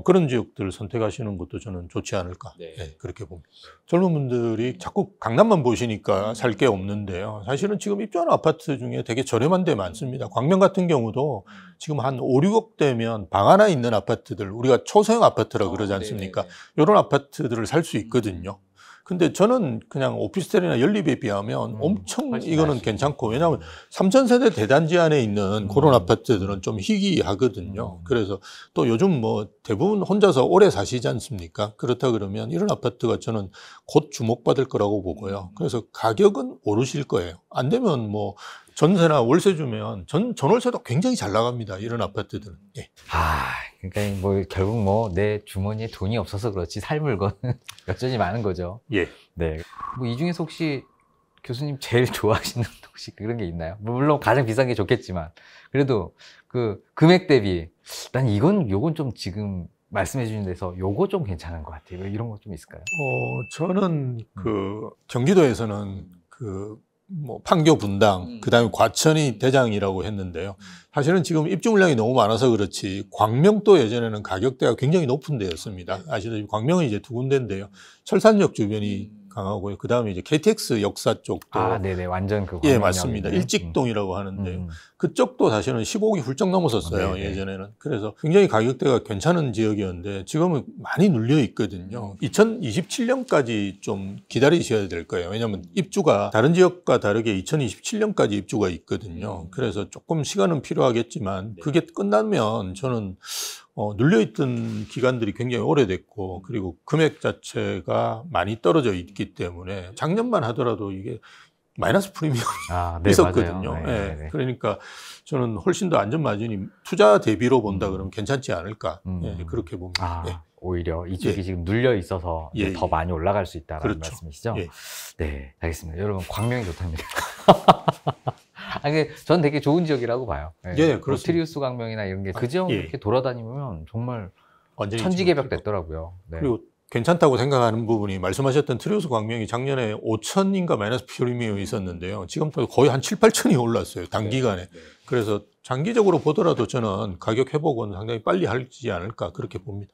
그런 지역들을 선택하시는 것도 저는 좋지 않을까. 예, 그렇게 봅니다. 젊은 분들이 자꾸 강남만 보시니까 살 게 없는데요. 사실은 지금 입주하는 아파트 중에 되게 저렴한 데 많습니다. 광명 같은 경우도 지금 한 5, 6억 대면 방 하나 있는 아파트들, 우리가 초소형 아파트라고 그러지 않습니까? 이런 아파트들을 살 수 있거든요. 근데 저는 그냥 오피스텔이나 연립에 비하면 엄청 훨씬 이거는 나으시죠. 괜찮고, 왜냐하면 3,000세대 대단지 안에 있는 그런 아파트들은 좀 희귀하거든요. 그래서 또 요즘 뭐 대부분 혼자서 오래 사시지 않습니까? 그렇다 그러면 이런 아파트가 저는 곧 주목받을 거라고 보고요. 그래서 가격은 오르실 거예요. 안 되면 뭐 전세나 월세 주면 전월세도 굉장히 잘 나갑니다. 이런 아파트들은. 예. 그러니까 뭐 결국 뭐 내 주머니에 돈이 없어서 그렇지 살 물건은 여전히 많은 거죠. 예. 네. 뭐 이 중에서 혹시 교수님 제일 좋아하시는 혹시 그런 게 있나요? 물론 가장 비싼 게 좋겠지만 그래도 그 금액 대비 난 요건 좀 지금 말씀해 주신 데서 요거 좀 괜찮은 것 같아요. 뭐 이런 거 좀 있을까요? 저는 그 경기도에서는 그 뭐 판교 분당, 그다음에 과천이 대장이라고 했는데요. 사실은 지금 입주 물량이 너무 많아서 그렇지 광명도 예전에는 가격대가 굉장히 높은 데였습니다. 아시다시피 광명은 이제 두 군데인데요. 철산역 주변이 강하고요. 그다음에 이제 KTX 역사 쪽도 네네. 완전 그 예, 광명역이네. 맞습니다. 일직동이라고 하는데요. 그쪽도 사실은 15억이 훌쩍 넘었었어요. 네네. 예전에는. 그래서 굉장히 가격대가 괜찮은 지역이었는데 지금은 많이 눌려 있거든요. 2027년까지 좀 기다리셔야 될 거예요. 왜냐하면 입주가 다른 지역과 다르게 2027년까지 입주가 있거든요. 그래서 조금 시간은 필요하겠지만 그게 끝나면 저는 눌려있던 기간들이 굉장히 오래됐고 그리고 금액 자체가 많이 떨어져 있기 때문에 작년만 하더라도 이게 마이너스 프리미엄이 네, 있었거든요. 맞아요. 예, 네. 그러니까 저는 훨씬 더 안전 마진이 투자 대비로 본다 그러면 괜찮지 않을까. 예, 그렇게 봅니다. 예. 오히려 이쪽이 예. 지금 눌려 있어서 예, 더 예. 많이 올라갈 수 있다는 그렇죠. 말씀이시죠? 예. 네, 알겠습니다. 여러분 광명이 좋답니다. 전 되게 좋은 지역이라고 봐요. 예, 그렇습니다. 로트리우스 광명이나 이런 게 그 지역 예. 이렇게 돌아다니면 정말 완전히 천지개벽 지금 됐더라고요. 네. 그리고 괜찮다고 생각하는 부분이 말씀하셨던 트리우스 광명이 작년에 5천인가 마이너스 프리미엄이 있었는데요. 지금 또 거의 한 7, 8천이 올랐어요. 단기간에. 그래서 장기적으로 보더라도 저는 가격 회복은 상당히 빨리 하지 않을까 그렇게 봅니다.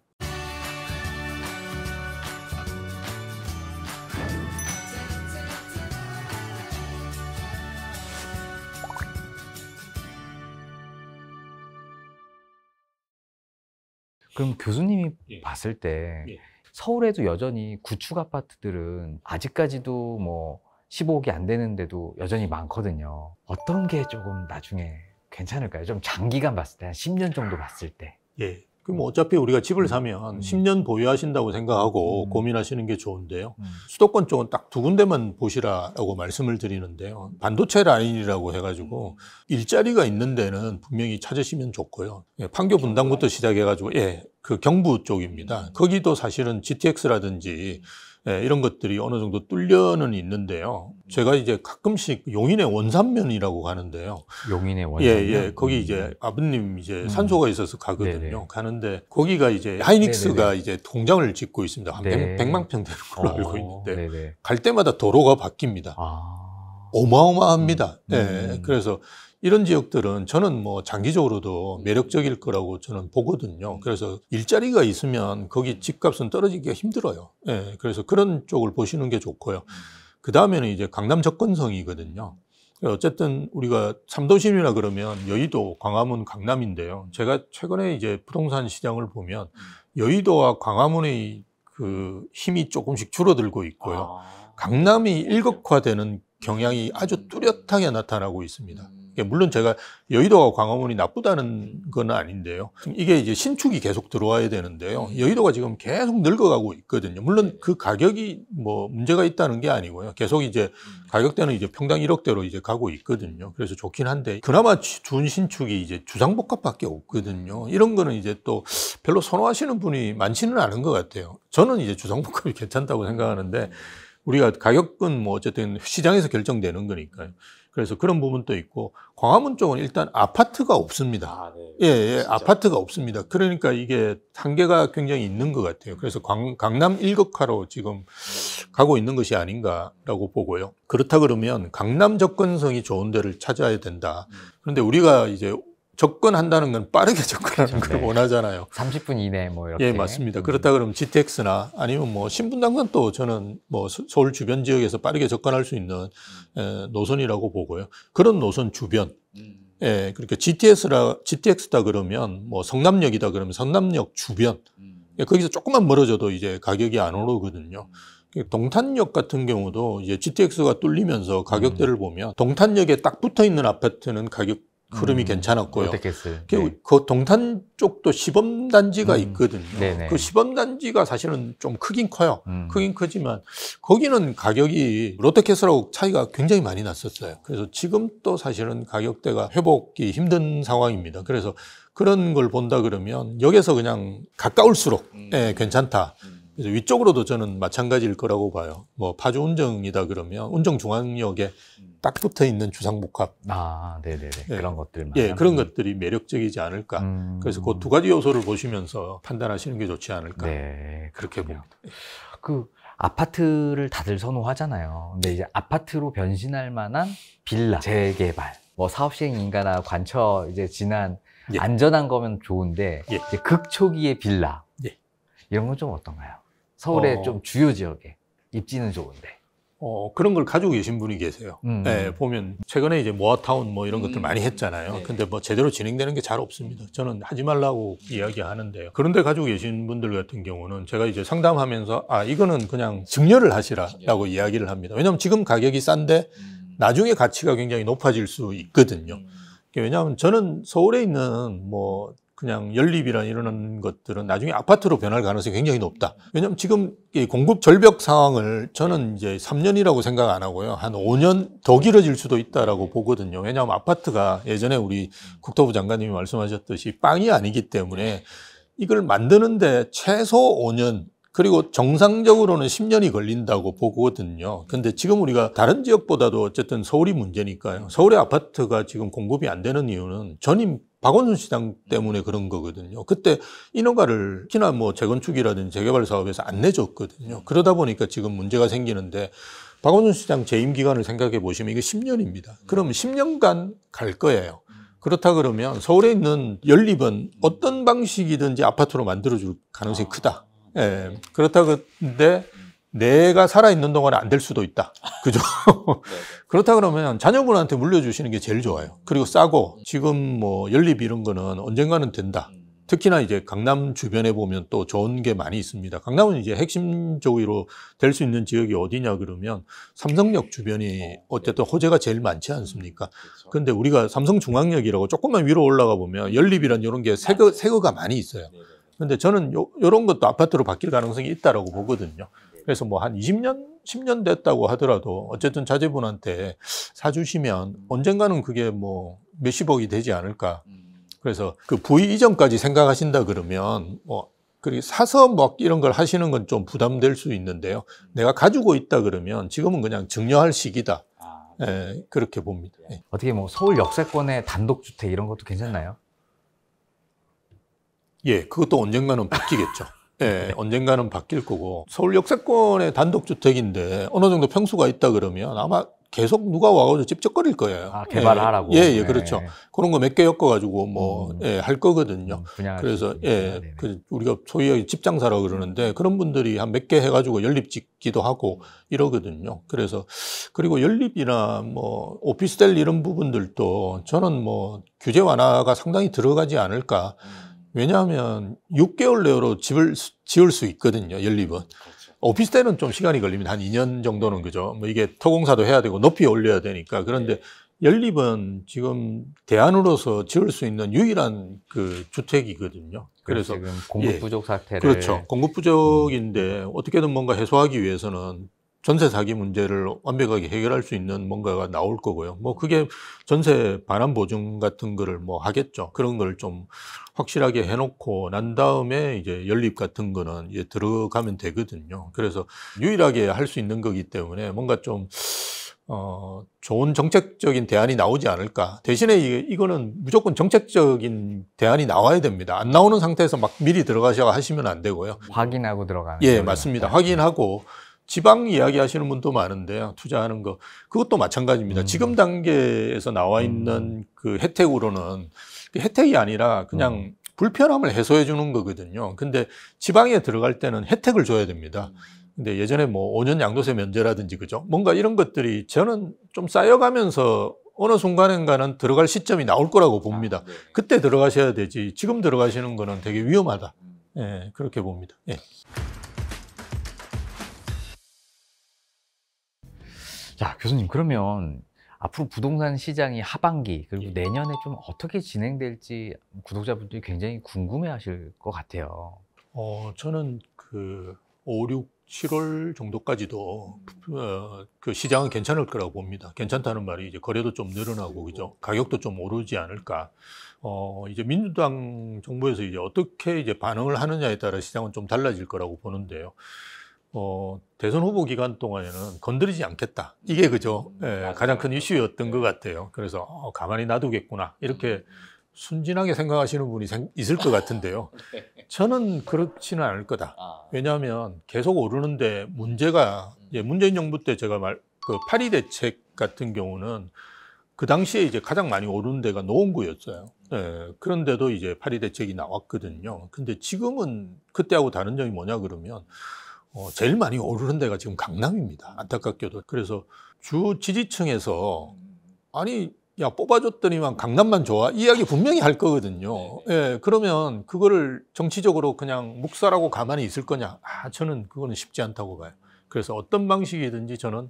그럼 교수님이 예. 봤을 때 예. 서울에도 여전히 구축 아파트들은 아직까지도 뭐 15억이 안 되는데도 여전히 많거든요. 어떤 게 조금 나중에 괜찮을까요? 좀 장기간 봤을 때, 한 10년 정도 봤을 때. 예. 그럼 어차피 우리가 집을 사면 10년 보유하신다고 생각하고 고민하시는 게 좋은데요. 수도권 쪽은 딱 두 군데만 보시라고 말씀을 드리는데요. 반도체 라인이라고 해가지고 일자리가 있는 데는 분명히 찾으시면 좋고요. 예, 판교 분당부터 시작해가지고 그 경부 쪽입니다. 거기도 사실은 GTX라든지 이런 것들이 어느 정도 뚫려는 있는데요. 제가 이제 가끔씩 용인의 원산면이라고 가는데요. 용인의 원산면. 거기 이제 아버님 이제 산소가 있어서 가거든요. 네네. 가는데 거기가 이제 하이닉스가 네네네. 이제 공장을 짓고 있습니다. 한 네. 100만 평 되는 걸로 알고 있는데 네네. 갈 때마다 도로가 바뀝니다. 어마어마합니다. 그래서 이런 지역들은 저는 뭐 장기적으로도 매력적일 거라고 저는 보거든요. 그래서 일자리가 있으면 거기 집값은 떨어지기가 힘들어요. 그래서 그런 쪽을 보시는 게 좋고요. 그 다음에는 이제 강남 접근성이거든요. 어쨌든 우리가 3도심이라 그러면 여의도, 광화문, 강남인데요. 제가 최근에 이제 부동산 시장을 보면 여의도와 광화문의 그 힘이 조금씩 줄어들고 있고요. 강남이 일극화되는 경향이 아주 뚜렷하게 나타나고 있습니다. 물론 제가 여의도와 광화문이 나쁘다는 건 아닌데요. 이게 이제 신축이 계속 들어와야 되는데요. 여의도가 지금 계속 늙어가고 있거든요. 물론 그 가격이 뭐 문제가 있다는 게 아니고요. 계속 이제 가격대는 이제 평당 1억대로 이제 가고 있거든요. 그래서 좋긴 한데 그나마 준 신축이 이제 주상복합밖에 없거든요. 이런 거는 이제 또 별로 선호하시는 분이 많지는 않은 것 같아요. 저는 이제 주상복합이 괜찮다고 생각하는데 우리가 가격은 뭐 어쨌든 시장에서 결정되는 거니까요. 그래서 그런 부분도 있고 광화문 쪽은 일단 아파트가 없습니다. 아파트가 없습니다. 그러니까 이게 한계가 굉장히 있는 것 같아요. 그래서 강남 일극화로 지금 가고 있는 것이 아닌가라고 보고요. 그렇다 그러면 강남 접근성이 좋은 데를 찾아야 된다. 그런데 우리가 이제 접근한다는 건 빠르게 접근하는 걸 원하잖아요. 30분 이내 뭐 이렇게. 맞습니다. 그렇다 그러면 GTX나 아니면 뭐 신분당선도 저는 뭐 서울 주변 지역에서 빠르게 접근할 수 있는 노선이라고 보고요. 그런 노선 주변. 그러니까 GTX다 그러면 뭐 성남역이다 그러면 성남역 주변. 거기서 조금만 멀어져도 이제 가격이 안 오르거든요. 동탄역 같은 경우도 이제 GTX가 뚫리면서 가격대를 보면 동탄역에 딱 붙어 있는 아파트는 가격 흐름이 괜찮았고요. 그 동탄 쪽도 시범단지가 있거든요. 그 시범단지가 사실은 좀 크긴 커요. 크긴 크지만 거기는 가격이 롯데캐슬하고 차이가 굉장히 많이 났었어요. 그래서 지금 또 사실은 가격대가 회복이 힘든 상황입니다. 그래서 그런 걸 본다 그러면 여기서 그냥 가까울수록 괜찮다. 그래서 위쪽으로도 저는 마찬가지일 거라고 봐요. 뭐 파주 운정이다 그러면 운정중앙역에 딱 붙어 있는 주상복합. 그런 것들만. 그런 것들이 매력적이지 않을까. 그래서 그 두 가지 요소를 보시면서 판단하시는 게 좋지 않을까. 그렇게 봅니다. 그 아파트를 다들 선호하잖아요. 근데 이제 아파트로 변신할 만한 빌라, 재개발, 뭐 사업 시행 인가나 관처 이제 지난 안전한 거면 좋은데 이제 극초기의 빌라 이런 건 좀 어떤가요? 서울의 좀 주요 지역에 입지는 좋은데. 그런 걸 가지고 계신 분이 계세요. 보면 최근에 이제 모아타운 뭐 이런 것들 많이 했잖아요. 근데 뭐 제대로 진행되는 게 잘 없습니다. 저는 하지 말라고 이야기하는데요. 그런데 가지고 계신 분들 같은 경우는 제가 이제 상담하면서 이거는 그냥 증여를 하시라라고 이야기를 합니다. 왜냐하면 지금 가격이 싼데 나중에 가치가 굉장히 높아질 수 있거든요. 왜냐하면 저는 서울에 있는 뭐 그냥 연립이나 이런 것들은 나중에 아파트로 변할 가능성이 굉장히 높다. 왜냐하면 지금 이 공급 절벽 상황을 저는 이제 3년이라고 생각 안 하고요. 한 5년 더 길어질 수도 있다라고 보거든요. 왜냐하면 아파트가 예전에 우리 국토부 장관님이 말씀하셨듯이 빵이 아니기 때문에 이걸 만드는데 최소 5년 그리고 정상적으로는 10년이 걸린다고 보거든요. 근데 지금 우리가 다른 지역보다도 어쨌든 서울이 문제니까요. 서울의 아파트가 지금 공급이 안 되는 이유는 전임 박원순 시장 때문에 그런 거거든요. 그때 인허가를 특히나 뭐 재건축이라든지 재개발 사업에서 안 내줬거든요. 그러다 보니까 지금 문제가 생기는데 박원순 시장 재임 기간을 생각해 보시면 이게 10년입니다. 그러면 10년간 갈 거예요. 그렇다 그러면 서울에 있는 연립은 어떤 방식이든지 아파트로 만들어줄 가능성이 크다. 그렇다 근데 내가 살아있는 동안에 안 될 수도 있다. 그죠? 그렇다 그러면 자녀분한테 물려주시는 게 제일 좋아요. 그리고 싸고 지금 뭐 연립 이런 거는 언젠가는 된다. 특히나 이제 강남 주변에 보면 또 좋은 게 많이 있습니다. 강남은 이제 핵심적으로 될 수 있는 지역이 어디냐 그러면 삼성역 주변이 어쨌든 호재가 제일 많지 않습니까? 그런데 우리가 삼성중앙역이라고 조금만 위로 올라가 보면 연립이란 이런 게 새거가 많이 있어요. 그런데 저는 요런 것도 아파트로 바뀔 가능성이 있다라고 보거든요. 그래서 뭐 한 20년, 10년 됐다고 하더라도 어쨌든 자제분한테 사주시면 언젠가는 그게 뭐 몇십억이 되지 않을까. 그래서 그 부의 이전까지 생각하신다 그러면 뭐 그리고 사서 막 이런 걸 하시는 건 좀 부담될 수 있는데요. 내가 가지고 있다 그러면 지금은 그냥 증여할 시기다. 예, 그렇게 봅니다. 예. 어떻게 뭐 서울 역세권의 단독주택 이런 것도 괜찮나요? 예, 그것도 언젠가는 바뀌겠죠. 예, 언젠가는 바뀔 거고 서울 역세권의 단독주택인데 어느 정도 평수가 있다 그러면 아마 계속 누가 와가지고 집적거릴 거예요. 아, 개발하라고. 예, 예, 그렇죠. 네. 그런 거 몇 개 엮어가지고 뭐 할 거거든요. 분양할 그래서 수 있으니까. 예, 네네. 그 우리가 소위 집장사라고 그러는데 그런 분들이 한 몇 개 해가지고 연립 짓기도 하고 이러거든요. 그래서 그리고 연립이나 뭐 오피스텔 이런 부분들도 저는 뭐 규제 완화가 상당히 들어가지 않을까. 왜냐하면 6개월 내로 집을 지을 수 있거든요. 연립은. 오피스텔은 좀 시간이 걸립니다. 한 2년 정도는 그죠. 뭐 이게 토공사도 해야 되고 높이 올려야 되니까. 그런데 연립은 지금 대안으로서 지을 수 있는 유일한 그 주택이거든요. 그래서 지금 공급 예, 부족 사태를 그렇죠. 공급 부족인데 어떻게든 뭔가 해소하기 위해서는 전세 사기 문제를 완벽하게 해결할 수 있는 뭔가가 나올 거고요. 뭐 그게 전세 반환 보증 같은 거를 뭐 하겠죠. 그런 걸 좀 확실하게 해놓고 난 다음에 이제 연립 같은 거는 이제 들어가면 되거든요. 그래서 유일하게 할 수 있는 거기 때문에 뭔가 좀 좋은 정책적인 대안이 나오지 않을까. 대신에 이거는 무조건 정책적인 대안이 나와야 됩니다. 안 나오는 상태에서 막 미리 들어가셔 하시면 안 되고요. 확인하고 들어가는 예, 거죠. 맞습니다. 확인하고 지방 이야기 하시는 분도 많은데요. 투자하는 거. 그것도 마찬가지입니다. 지금 단계에서 나와 있는 그 혜택으로는 혜택이 아니라 그냥 불편함을 해소해 주는 거거든요. 근데 지방에 들어갈 때는 혜택을 줘야 됩니다. 근데 예전에 뭐 5년 양도세 면제라든지 그죠? 뭔가 이런 것들이 저는 좀 쌓여가면서 어느 순간인가는 들어갈 시점이 나올 거라고 봅니다. 그때 들어가셔야 되지. 지금 들어가시는 거는 되게 위험하다. 예, 그렇게 봅니다. 예. 자, 교수님, 그러면 앞으로 부동산 시장이 하반기 그리고 내년에 좀 어떻게 진행될지 구독자분들이 굉장히 궁금해 하실 것 같아요. 저는 그 5, 6, 7월 정도까지도 그 시장은 괜찮을 거라고 봅니다. 괜찮다는 말이 이제 거래도 좀 늘어나고 그죠? 가격도 좀 오르지 않을까. 이제 민주당 정부에서 이제 어떻게 이제 반응을 하느냐에 따라 시장은 좀 달라질 거라고 보는데요. 대선 후보 기간 동안에는 건드리지 않겠다. 이게 그죠? 예, 가장 큰 이슈였던 것 같아요. 그래서 가만히 놔두겠구나. 이렇게 순진하게 생각하시는 분이 있을 것 같은데요. 저는 그렇지는 않을 거다. 왜냐하면 계속 오르는데 문제가 문재인 정부 때 제가 그 파리 대책 같은 경우는 그 당시에 이제 가장 많이 오르는 데가 노원구였어요. 예, 그런데도 이제 파리 대책이 나왔거든요. 근데 지금은 그때하고 다른 점이 뭐냐 그러면 제일 많이 오르는 데가 지금 강남입니다. 안타깝게도. 그래서 주 지지층에서 아니 야 뽑아줬더니만 강남만 좋아? 이 이야기 분명히 할 거거든요. 예, 그러면 그거를 정치적으로 그냥 묵살하고 가만히 있을 거냐? 저는 그거는 쉽지 않다고 봐요. 그래서 어떤 방식이든지 저는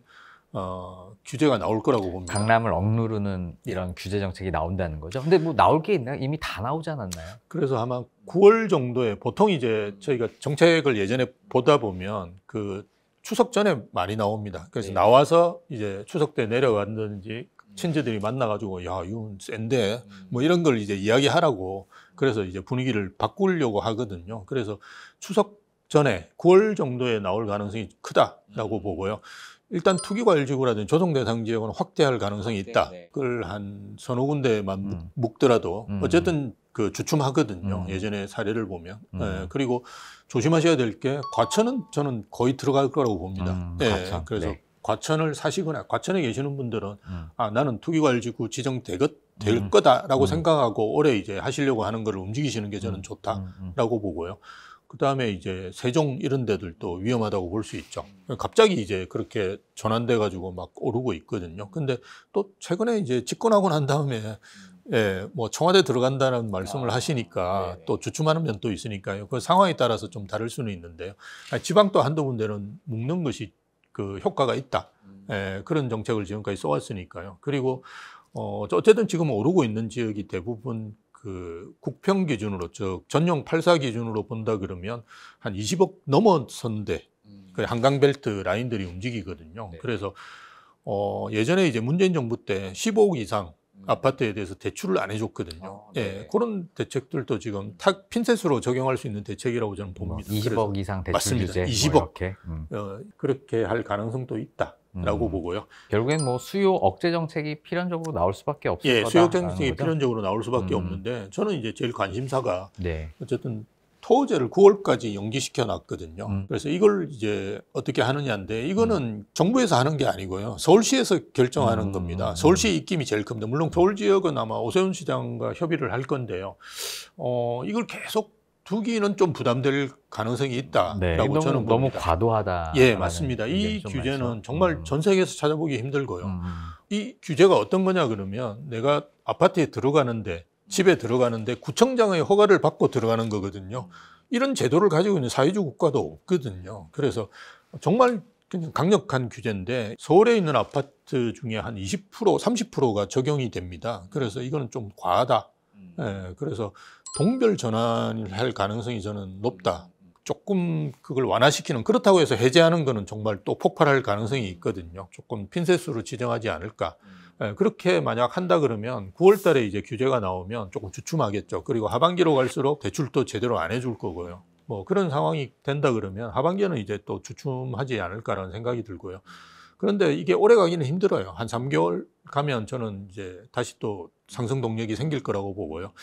규제가 나올 거라고 봅니다. 강남을 억누르는 이런 규제 정책이 나온다는 거죠. 근데 뭐 나올 게 있나요? 이미 다 나오지 않았나요? 그래서 아마 9월 정도에 보통 이제 저희가 정책을 예전에 보다 보면 그 추석 전에 많이 나옵니다. 그래서 나와서 이제 추석 때 내려갔는지 친지들이 만나가지고 야 이건 센데 뭐 이런 걸 이제 이야기하라고 그래서 이제 분위기를 바꾸려고 하거든요. 그래서 추석 전에 9월 정도에 나올 가능성이 크다라고 보고요. 일단 투기과열지구라든지 조성대상 지역은 확대할 가능성이 있다. 그걸 한 서너 군데만 묶더라도 어쨌든 그 주춤하거든요. 예전에 사례를 보면. 예, 그리고 조심하셔야 될 게 과천은 저는 거의 들어갈 거라고 봅니다. 과천. 그래서 네. 과천을 사시거나 과천에 계시는 분들은 나는 투기과열지구 지정될 거다라고 생각하고 올해 이제 하시려고 하는 걸 움직이시는 게 저는 좋다라고 보고요. 그 다음에 이제 세종 이런 데들도 위험하다고 볼 수 있죠. 갑자기 이제 그렇게 전환돼 가지고 막 오르고 있거든요. 근데 또 최근에 이제 집권하고 난 다음에 뭐 청와대 들어간다는 말씀을 하시니까 또 주춤하는 면도 있으니까요. 그 상황에 따라서 좀 다를 수는 있는데요. 지방도 한두 군데는 묶는 것이 그 효과가 있다. 그런 정책을 지금까지 써왔으니까요. 그리고 어쨌든 지금 오르고 있는 지역이 대부분 그 국평 기준으로 즉 전용 8사 기준으로 본다 그러면 한 20억 넘어선데 그 한강벨트 라인들이 움직이거든요. 그래서 예전에 이제 문재인 정부 때 15억 이상 아파트에 대해서 대출을 안 해줬거든요. 네. 예, 그런 대책들도 지금 핀셋으로 적용할 수 있는 대책이라고 저는 봅니다. 20억 이상 대출 맞습니다. 규제 20억. 뭐 이렇게. 그렇게 할 가능성도 있다라고 보고요. 결국엔 뭐 수요 억제 정책이 필연적으로 나올 수밖에 없을 예, 거다. 수요 정책이 필연적으로 나올 수밖에 없는데 저는 이제 제일 관심사가 네. 어쨌든 토지를 9월까지 연기시켜 놨거든요. 그래서 이걸 이제 어떻게 하느냐인데 이거는 정부에서 하는 게 아니고요. 서울시에서 결정하는 겁니다. 서울시 입김이 제일 큽니다. 물론 서울 지역은 아마 오세훈 시장과 협의를 할 건데요. 이걸 계속 두기는 좀 부담될 가능성이 있다라고 네, 저는 봅니다. 너무 과도하다. 예, 맞습니다. 이 규제는 정말 전 세계에서 찾아보기 힘들고요. 이 규제가 어떤 거냐 그러면 내가 아파트에 들어가는데 집에 들어가는데 구청장의 허가를 받고 들어가는 거거든요. 이런 제도를 가지고 있는 사회주의 국가도 없거든요. 그래서 정말 강력한 규제인데 서울에 있는 아파트 중에 한 20%, 30%가 적용이 됩니다. 그래서 이거는 좀 과하다. 예, 그래서 동별 전환을 할 가능성이 저는 높다. 조금 그걸 완화시키는, 그렇다고 해서 해제하는 거는 정말 또 폭발할 가능성이 있거든요. 조금 핀셋으로 지정하지 않을까. 예, 그렇게 만약 한다 그러면 9월 달에 이제 규제가 나오면 조금 주춤하겠죠. 그리고 하반기로 갈수록 대출도 제대로 안 해줄 거고요. 뭐 그런 상황이 된다 그러면 하반기에는 이제 또 주춤하지 않을까라는 생각이 들고요. 그런데 이게 오래 가기는 힘들어요. 한 3개월 가면 저는 이제 다시 또 상승 동력이 생길 거라고 보고요.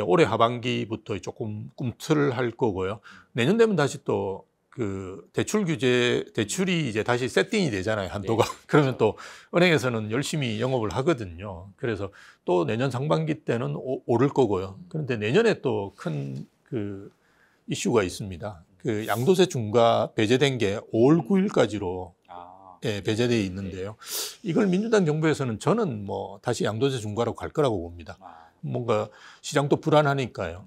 올해 하반기부터 조금 꿈틀을 할 거고요. 내년 되면 다시 또 그 대출 규제, 대출이 이제 다시 세팅이 되잖아요, 한도가. 네, 그러면 또 은행에서는 열심히 영업을 하거든요. 그래서 또 내년 상반기 때는 오를 거고요. 그런데 내년에 또 큰 그 이슈가 있습니다. 그 양도세 중과 배제된 게 5월 9일까지로 예, 배제되어 있는데요. 이걸 민주당 정부에서는 저는 뭐 다시 양도세 중과로 갈 거라고 봅니다. 뭔가 시장도 불안하니까요.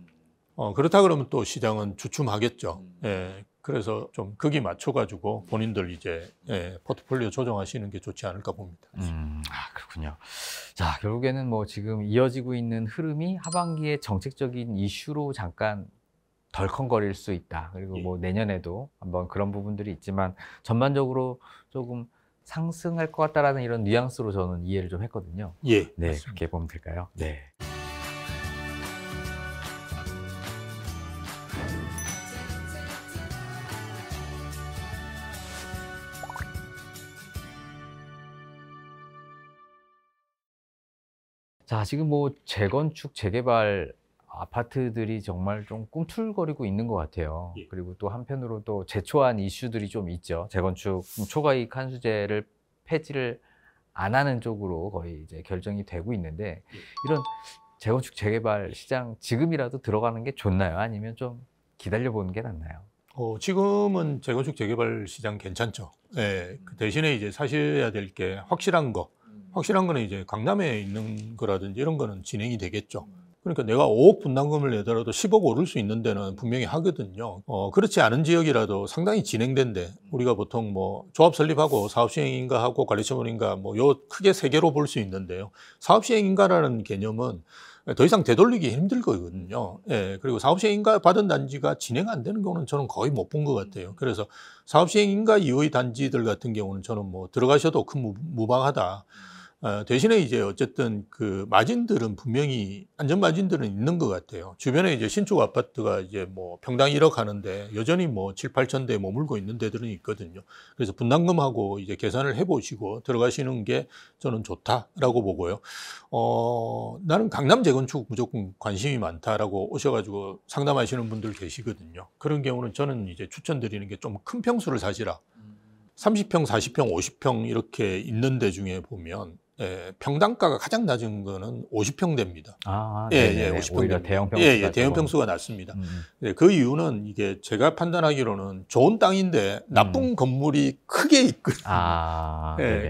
그렇다 그러면 또 시장은 주춤하겠죠. 예, 그래서 좀 거기 맞춰가지고 본인들 이제 예, 포트폴리오 조정하시는 게 좋지 않을까 봅니다. 그렇군요. 자, 결국에는 뭐 지금 이어지고 있는 흐름이 하반기에 정책적인 이슈로 잠깐 덜컹거릴 수 있다. 그리고 뭐 내년에도 한번 그런 부분들이 있지만 전반적으로 조금 상승할 것 같다라는 이런 뉘앙스로 저는 이해를 좀 했거든요. 예, 네, 맞습니다. 그렇게 보면 될까요? 네. 자, 지금 뭐 재건축, 재개발 아파트들이 정말 좀 꿈틀거리고 있는 것 같아요. 예. 그리고 또 한편으로 또 제초한 이슈들이 좀 있죠. 재건축 초과이익 환수제를 폐지를 안 하는 쪽으로 거의 이제 결정이 되고 있는데 이런 재건축 재개발 시장 지금이라도 들어가는 게 좋나요? 아니면 좀 기다려보는 게 낫나요? 지금은 재건축 재개발 시장 괜찮죠. 예, 그 대신에 이제 사셔야 될 게 확실한 거는 이제 강남에 있는 거라든지 이런 거는 진행이 되겠죠. 그러니까 내가 5억 분담금을 내더라도 10억 오를 수 있는 데는 분명히 하거든요. 그렇지 않은 지역이라도 상당히 진행된데 우리가 보통 뭐 조합 설립하고 사업시행인가하고 관리처분인가 뭐 요 크게 세 개로 볼 수 있는데요. 사업시행인가라는 개념은 더 이상 되돌리기 힘들 거거든요. 예, 그리고 사업시행인가 받은 단지가 진행 안 되는 경우는 저는 거의 못 본 것 같아요. 그래서 사업시행인가 이후의 단지들 같은 경우는 저는 뭐 들어가셔도 큰 무방하다. 대신에 이제 어쨌든 그 마진들은 분명히 안전 마진들은 있는 것 같아요. 주변에 이제 신축 아파트가 이제 뭐 평당 1억 하는데 여전히 뭐 7, 8천 대 머물고 있는 데들은 있거든요. 그래서 분담금하고 이제 계산을 해보시고 들어가시는 게 저는 좋다라고 보고요. 나는 강남 재건축 무조건 관심이 많다라고 오셔가지고 상담하시는 분들 계시거든요. 그런 경우는 저는 이제 추천드리는 게 좀 큰 평수를 사시라. 30평, 40평, 50평 이렇게 있는 데 중에 보면 평당가가 가장 낮은 거는 50평대입니다. 예, 50평대. 오히려 대형 평수가 예, 대형 평수가 낮습니다. 그 이유는 이게 제가 판단하기로는 좋은 땅인데 나쁜 건물이 크게 있거든요.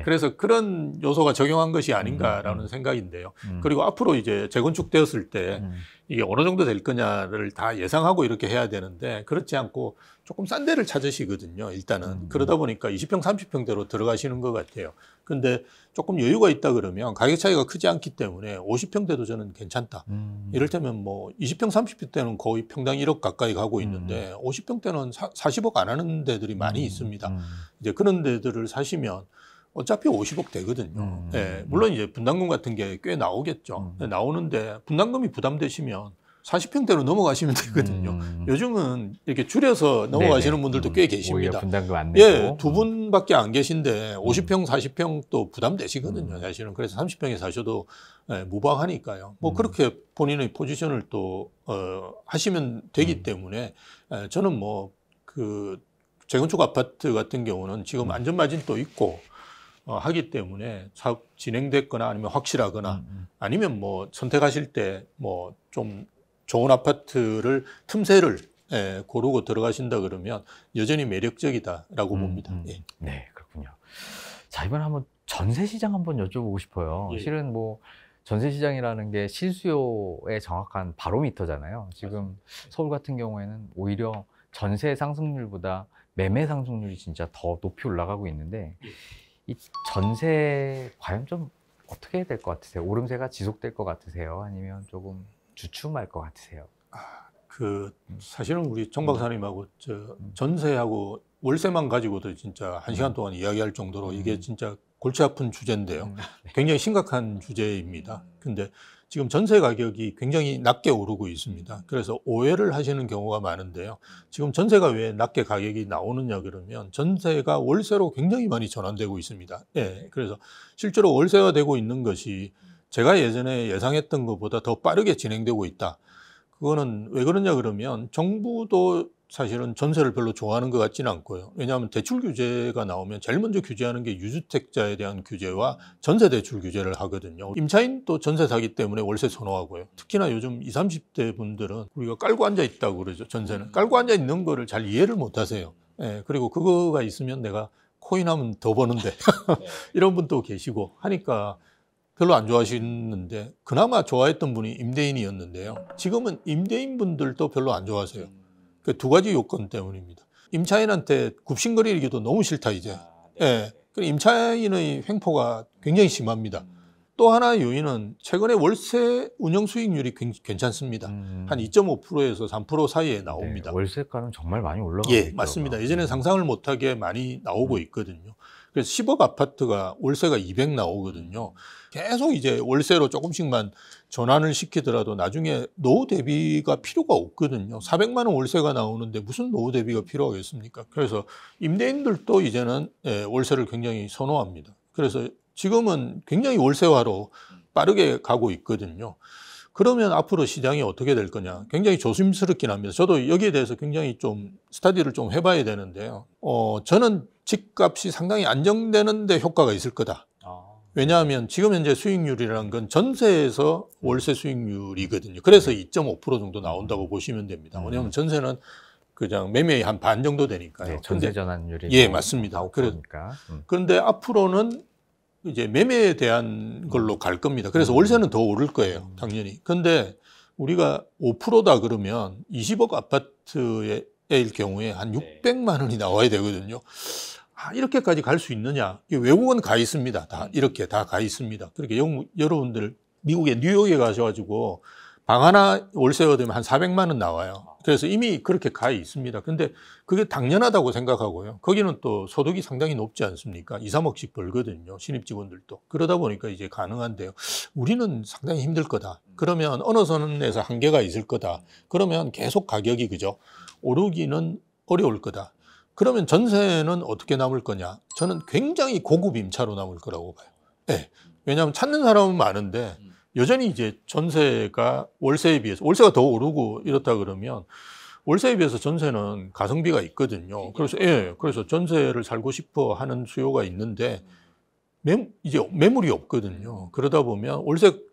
그래서 그런 요소가 적용한 것이 아닌가라는 생각인데요. 그리고 앞으로 이제 재건축되었을 때 이게 어느 정도 될 거냐를 다 예상하고 이렇게 해야 되는데 그렇지 않고 조금 싼 데를 찾으시거든요. 일단은 그러다 보니까 20평, 30평대로 들어가시는 것 같아요. 근데 조금 여유가 있다 그러면 가격 차이가 크지 않기 때문에 50평대도 저는 괜찮다. 이를테면 뭐 20평, 30평대는 거의 평당 1억 가까이 가고 있는데 50평대는 40억 안 하는 데들이 많이 있습니다. 이제 그런 데들을 사시면 어차피 50억 되거든요. 예, 물론 이제 분담금 같은 게 꽤 나오겠죠. 나오는데 분담금이 부담되시면 40평대로 넘어가시면 되거든요. 요즘은 이렇게 줄여서 넘어가시는 네네. 분들도 꽤 오히려 계십니다. 분담금 안 내고. 예, 두 분밖에 안 계신데 50평, 40평 또 부담되시거든요. 사실은. 그래서 30평에 사셔도 예, 무방하니까요. 뭐 그렇게 본인의 포지션을 또 하시면 되기 때문에 저는 뭐 그 재건축 아파트 같은 경우는 지금 안전마진도 있고 하기 때문에 사업 진행됐거나 아니면 확실하거나 아니면 뭐 선택하실 때 뭐 좀 좋은 아파트를 틈새를 고르고 들어가신다 그러면 여전히 매력적이다라고 봅니다. 예. 네, 그렇군요. 자, 이번에 한번 전세 시장 한번 여쭤보고 싶어요. 예. 실은 뭐 전세 시장이라는 게 실수요의 정확한 바로미터잖아요. 지금 서울 같은 경우에는 오히려 전세 상승률보다 매매 상승률이 진짜 더 높이 올라가고 있는데 이 전세 과연 좀 어떻게 될 것 같으세요? 오름세가 지속될 것 같으세요? 아니면 조금 주춤할 것 같으세요? 그 사실은 우리 정 박사님하고 저 전세하고 월세만 가지고도 진짜 1시간 동안 이야기할 정도로 이게 진짜 골치 아픈 주제인데요. 굉장히 심각한 주제입니다. 근데 지금 전세 가격이 굉장히 낮게 오르고 있습니다. 그래서 오해를 하시는 경우가 많은데요. 지금 전세가 왜 낮게 가격이 나오느냐 그러면 전세가 월세로 굉장히 많이 전환되고 있습니다. 예. 그래서 실제로 월세가 되고 있는 것이 제가 예전에 예상했던 것보다 더 빠르게 진행되고 있다. 그거는 왜 그러냐 그러면 정부도 사실은 전세를 별로 좋아하는 것 같지는 않고요. 왜냐하면 대출 규제가 나오면 제일 먼저 규제하는 게 유주택자에 대한 규제와 전세 대출 규제를 하거든요. 임차인도 전세 사기 때문에 월세 선호하고요. 특히나 요즘 20, 30대 분들은 우리가 깔고 앉아 있다고 그러죠. 전세는. 깔고 앉아 있는 거를 잘 이해를 못 하세요. 예, 그리고 그거가 있으면 내가 코인 하면 더 버는데 이런 분도 계시고 하니까 별로 안 좋아하시는데 그나마 좋아했던 분이 임대인이었는데요. 지금은 임대인분들도 별로 안 좋아하세요. 그 두 가지 요건 때문입니다. 임차인한테 굽신거리기도 너무 싫다 이제. 예. 임차인의 횡포가 굉장히 심합니다. 또 하나의 요인은 최근에 월세 운영 수익률이 괜찮습니다. 한 2.5%에서 3% 사이에 나옵니다. 네, 월세가는 정말 많이 올라가고 예, 있더라고요. 맞습니다. 예전에 상상을 못하게 많이 나오고 있거든요. 그래서 10억 아파트가 월세가 200 나오거든요. 계속 이제 월세로 조금씩만 전환을 시키더라도 나중에 노후 대비가 필요가 없거든요. 400만 원 월세가 나오는데 무슨 노후 대비가 필요하겠습니까? 그래서 임대인들도 이제는 월세를 굉장히 선호합니다. 그래서 지금은 굉장히 월세화로 빠르게 가고 있거든요. 그러면 앞으로 시장이 어떻게 될 거냐 굉장히 조심스럽긴 합니다. 저도 여기에 대해서 굉장히 좀 스터디를 좀 해봐야 되는데요. 저는 집값이 상당히 안정되는데 효과가 있을 거다. 왜냐하면 지금 현재 수익률이라는 건 전세에서 월세 수익률이거든요. 그래서 2.5% 정도 나온다고 보시면 됩니다. 왜냐하면 전세는 그냥 매매의 한 반 정도 되니까요. 네, 전세 전환율이 예, 맞습니다. 그러니까. 그런데 앞으로는 이제 매매에 대한 걸로 갈 겁니다. 그래서 월세는 더 오를 거예요, 당연히. 근데 우리가 5%다 그러면 20억 아파트일 경우에 한 600만 원이 나와야 되거든요. 이렇게까지 갈 수 있느냐? 외국은 가 있습니다. 다 이렇게 다 가 있습니다. 그렇게 여러분들 미국의 뉴욕에 가셔가지고 방 하나 월세가 되면 한 400만 원 나와요. 그래서 이미 그렇게 가 있습니다. 근데 그게 당연하다고 생각하고요. 거기는 또 소득이 상당히 높지 않습니까? 2, 3억씩 벌거든요. 신입 직원들도. 그러다 보니까 이제 가능한데요. 우리는 상당히 힘들 거다. 그러면 어느 선에서 한계가 있을 거다. 그러면 계속 가격이 그죠? 오르기는 어려울 거다. 그러면 전세는 어떻게 남을 거냐? 저는 굉장히 고급 임차로 남을 거라고 봐요. 네. 왜냐하면 찾는 사람은 많은데 여전히 이제 전세가 월세에 비해서 월세가 더 오르고 이렇다 그러면 월세에 비해서 전세는 가성비가 있거든요. 그래서 그래서 전세를 살고 싶어 하는 수요가 있는데 이제 매물이 없거든요. 그러다 보면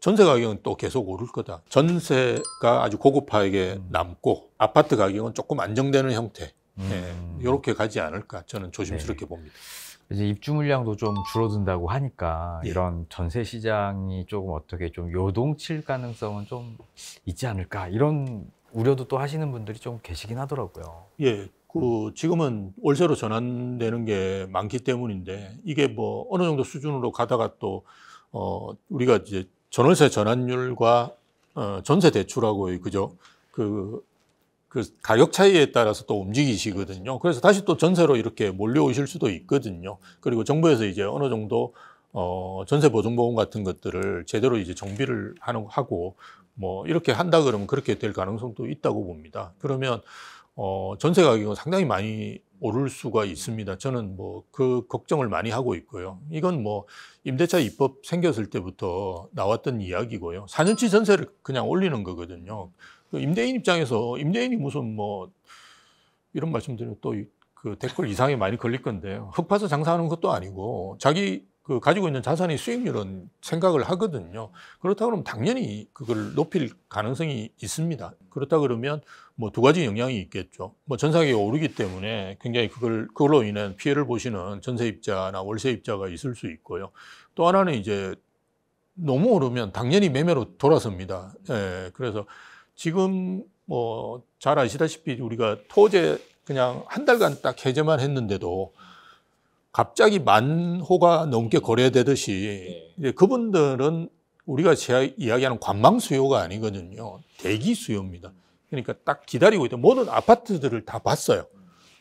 전세 가격은 또 계속 오를 거다. 전세가 아주 고급화하게 남고 아파트 가격은 조금 안정되는 형태. 이렇게 가지 않을까 저는 조심스럽게 봅니다. 이제 입주 물량도 좀 줄어든다고 하니까 예. 이런 전세 시장이 조금 어떻게 좀 요동칠 가능성은 좀 있지 않을까 이런 우려도 또 하시는 분들이 좀 계시긴 하더라고요. 예, 지금은 월세로 전환되는 게 많기 때문인데 이게 뭐 어느 정도 수준으로 가다가 또 우리가 이제 전월세 전환율과 전세 대출하고 그죠? 그 가격 차이에 따라서 또 움직이시거든요. 그래서 다시 또 전세로 이렇게 몰려오실 수도 있거든요. 그리고 정부에서 이제 어느 정도 전세 보증보험 같은 것들을 제대로 이제 정비를 하고 뭐 이렇게 한다 그러면 그렇게 될 가능성도 있다고 봅니다. 그러면 전세 가격은 상당히 많이 오를 수가 있습니다. 저는 뭐 그 걱정을 많이 하고 있고요. 이건 뭐 임대차 입법 생겼을 때부터 나왔던 이야기고요. 4년치 전세를 그냥 올리는 거거든요. 그 임대인 입장에서 임대인이 무슨 뭐 이런 말씀드리면 또 그 댓글 이상하게 많이 걸릴 건데요. 흙 파서 장사하는 것도 아니고 자기 그 가지고 있는 자산의 수익률은 생각을 하거든요. 그렇다 그러면 당연히 그걸 높일 가능성이 있습니다. 그렇다 그러면 뭐 두 가지 영향이 있겠죠. 뭐 전세가격이 오르기 때문에 굉장히 그걸로 인한 피해를 보시는 전세입자나 월세입자가 있을 수 있고요. 또 하나는 이제 너무 오르면 당연히 매매로 돌아섭니다. 예, 그래서 지금 뭐 잘 아시다시피 우리가 토제 그냥 한 달간 딱 해제만 했는데도 갑자기 10,000호가 넘게 거래되듯이 이제 그분들은 우리가 이야기하는 관망 수요가 아니거든요. 대기 수요입니다. 그러니까 딱 기다리고 있다. 모든 아파트들을 다 봤어요.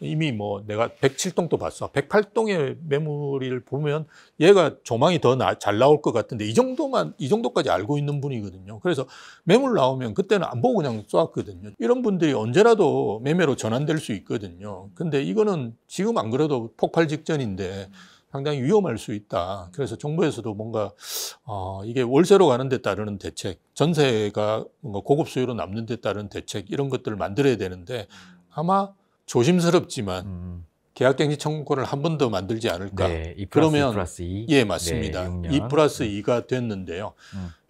이미 뭐 내가 107동도 봤어. 108동의 매물을 보면 얘가 조망이 더 잘 나올 것 같은데 이 정도까지 알고 있는 분이거든요. 그래서 매물 나오면 그때는 안 보고 그냥 쏘았거든요. 이런 분들이 언제라도 매매로 전환될 수 있거든요. 근데 이거는 지금 안 그래도 폭발 직전인데 상당히 위험할 수 있다. 그래서 정부에서도 뭔가 이게 월세로 가는 데 따르는 대책, 전세가 뭔가 고급 수요로 남는 데 따르는 대책 이런 것들을 만들어야 되는데 아마 조심스럽지만 계약갱신 청구권을 한 번 더 만들지 않을까. 네, 2+2 그러면 2+2. 예, 맞습니다. 네, 6년. 2+2가 됐는데요.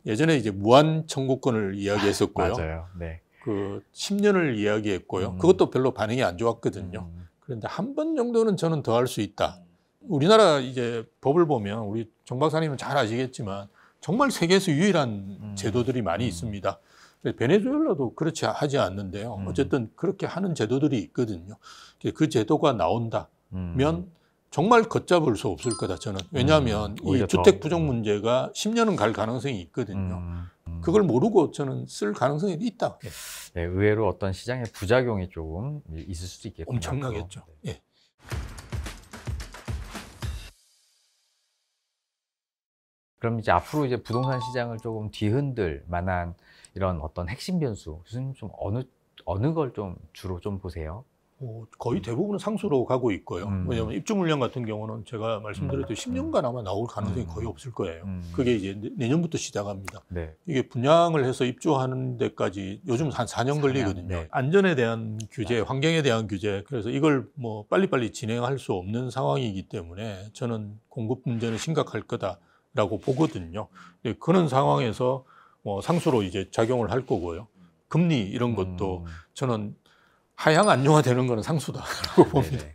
예전에 이제 무한 청구권을 이야기했었고요. 맞아요. 네. 그 10년을 이야기했고요. 그것도 별로 반응이 안 좋았거든요. 그런데 한 번 정도는 저는 더 할 수 있다. 우리나라 이제 법을 보면 우리 정 박사님은 잘 아시겠지만 정말 세계에서 유일한 제도들이 많이 있습니다. 베네수엘라도 그렇지 하지 않는데요. 어쨌든 그렇게 하는 제도들이 있거든요. 그 제도가 나온다면 정말 걷잡을 수 없을 거다 저는. 왜냐하면 이 주택 부족 문제가 10년은 갈 가능성이 있거든요. 그걸 모르고 저는 쓸 가능성이 있다. 네, 의외로 어떤 시장의 부작용이 조금 있을 수도 있겠군요. 엄청나겠죠. 네. 예. 그럼 이제 앞으로 이제 부동산 시장을 조금 뒤흔들 만한 이런 어떤 핵심 변수, 교수님 좀 어느 걸 좀 주로 좀 보세요? 거의 대부분은 상수로 가고 있고요. 왜냐하면 입주 물량 같은 경우는 제가 말씀드렸듯이 10년간 아마 나올 가능성이 거의 없을 거예요. 그게 이제 내년부터 시작합니다. 네. 이게 분양을 해서 입주하는 데까지 요즘 한 4년 걸리거든요. 네. 안전에 대한 규제, 환경에 대한 규제, 그래서 이걸 뭐 빨리빨리 진행할 수 없는 상황이기 때문에 저는 공급 문제는 심각할 거다라고 보거든요. 그런 상황에서 상수로 이제 작용을 할 거고요. 금리 이런 것도 저는 하향 안정화되는 거는 상수다라고 봅니다.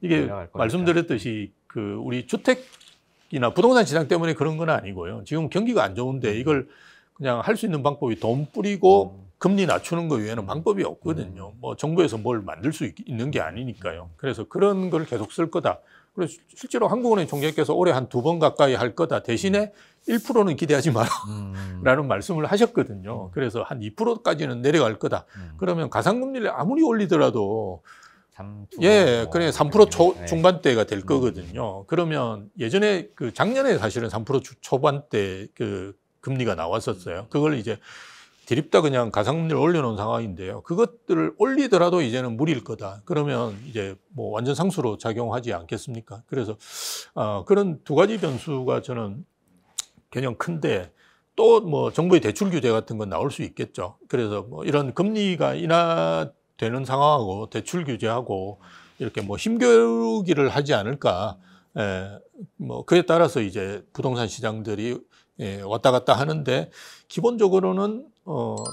이게 말씀드렸듯이 그 우리 주택이나 부동산 시장 때문에 그런 건 아니고요. 지금 경기가 안 좋은데 이걸 그냥 할 수 있는 방법이 돈 뿌리고 금리 낮추는 거 외에는 방법이 없거든요. 뭐 정부에서 뭘 만들 수 있는 게 아니니까요. 그래서 그런 걸 계속 쓸 거다. 그래서 실제로 한국은행 총재께서 올해 한 2번 가까이 할 거다. 대신에 1%는 기대하지 마라 라는 말씀을 하셨거든요. 그래서 한 2%까지는 내려갈 거다. 그러면 가상금리를 아무리 올리더라도 3%, 예, 그래 3% 네. 중반대가 될 거거든요. 그러면 예전에 그 작년에 사실은 3% 초반대 그 금리가 나왔었어요. 그걸 이제 드립다 그냥 가상금리를 올려놓은 상황인데요. 그것들을 올리더라도 이제는 무리일 거다. 그러면 이제 뭐 완전 상수로 작용하지 않겠습니까? 그래서 그런 두 가지 변수가 저는 개념 큰데 또 뭐 정부의 대출 규제 같은 건 나올 수 있겠죠. 그래서 뭐 이런 금리가 인하되는 상황하고 대출 규제하고 이렇게 뭐 힘겨루기를 하지 않을까. 뭐 그에 따라서 이제 부동산 시장들이 왔다 갔다 하는데 기본적으로는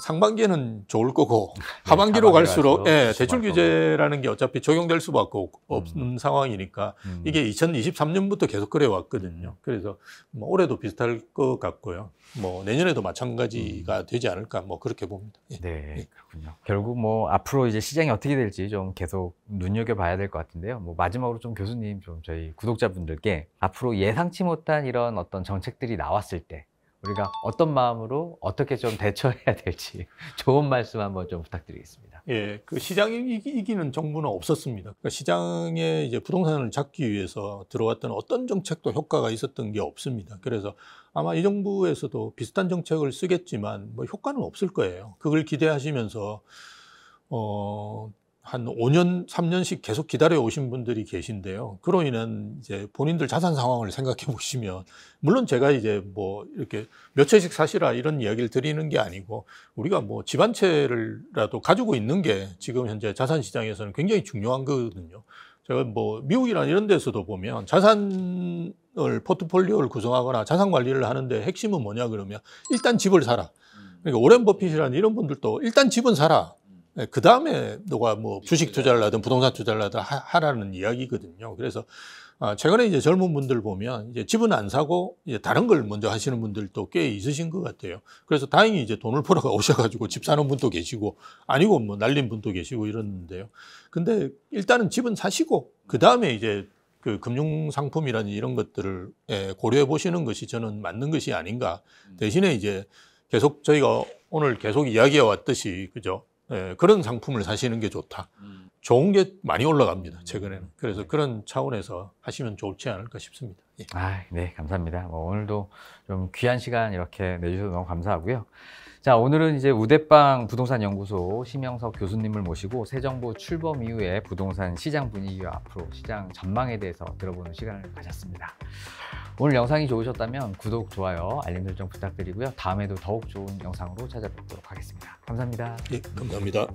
상반기에는 좋을 거고 하반기로 갈수록 대출 규제라는 게 어차피 적용될 수밖에 없는 상황이니까 이게 2023년부터 계속 그래 왔거든요. 그래서 뭐 올해도 비슷할 것 같고요. 뭐 내년에도 마찬가지가 되지 않을까 뭐 그렇게 봅니다. 예. 네, 그렇군요. 결국 뭐 앞으로 이제 시장이 어떻게 될지 좀 계속 눈여겨봐야 될 것 같은데요. 뭐 마지막으로 좀 교수님 좀 저희 구독자분들께 앞으로 예상치 못한 이런 어떤 정책들이 나왔을 때 우리가 어떤 마음으로 어떻게 좀 대처해야 될지 좋은 말씀 한번 좀 부탁드리겠습니다. 예, 그 시장이 이기는 정부는 없었습니다. 그러니까 시장에 이제 부동산을 잡기 위해서 들어왔던 어떤 정책도 효과가 있었던 게 없습니다. 그래서 아마 이 정부에서도 비슷한 정책을 쓰겠지만 뭐 효과는 없을 거예요. 그걸 기대하시면서 한 5년, 3년씩 계속 기다려 오신 분들이 계신데요. 그로 인한 이제 본인들 자산 상황을 생각해 보시면, 물론 제가 이제 뭐 이렇게 몇 채씩 사시라 이런 이야기를 드리는 게 아니고, 우리가 뭐 집 한 채라도 가지고 있는 게 지금 현재 자산 시장에서는 굉장히 중요한 거거든요. 제가 뭐 미국이나 이런 데서도 보면 자산을 포트폴리오를 구성하거나 자산 관리를 하는데 핵심은 뭐냐 그러면 일단 집을 사라. 그러니까 오렌 버핏이라는 이런 분들도 일단 집은 사라. 그 다음에 너가 뭐 주식 투자를 하든 부동산 투자를 하든 하라는 이야기거든요. 그래서 최근에 이제 젊은 분들 보면 이제 집은 안 사고 이제 다른 걸 먼저 하시는 분들도 꽤 있으신 것 같아요. 그래서 다행히 이제 돈을 벌어가 오셔가지고 집 사는 분도 계시고 아니고 뭐 날린 분도 계시고 이러는데요. 근데 일단은 집은 사시고 그 다음에 이제 그 금융 상품이라든지 이런 것들을 고려해 보시는 것이 저는 맞는 것이 아닌가. 대신에 이제 계속 저희가 오늘 계속 이야기해 왔듯이 그죠. 그런 상품을 사시는 게 좋다. 좋은 게 많이 올라갑니다, 최근에는. 그래서 그런 차원에서 하시면 좋지 않을까 싶습니다. 예. 네, 감사합니다. 오늘도 좀 귀한 시간 이렇게 내주셔서 너무 감사하고요. 자, 오늘은 이제 우대빵 부동산 연구소 심영석 교수님을 모시고 새 정부 출범 이후에 부동산 시장 분위기와 앞으로 시장 전망에 대해서 들어보는 시간을 가졌습니다. 오늘 영상이 좋으셨다면 구독, 좋아요, 알림 설정 부탁드리고요. 다음에도 더욱 좋은 영상으로 찾아뵙도록 하겠습니다. 감사합니다. 예, 감사합니다.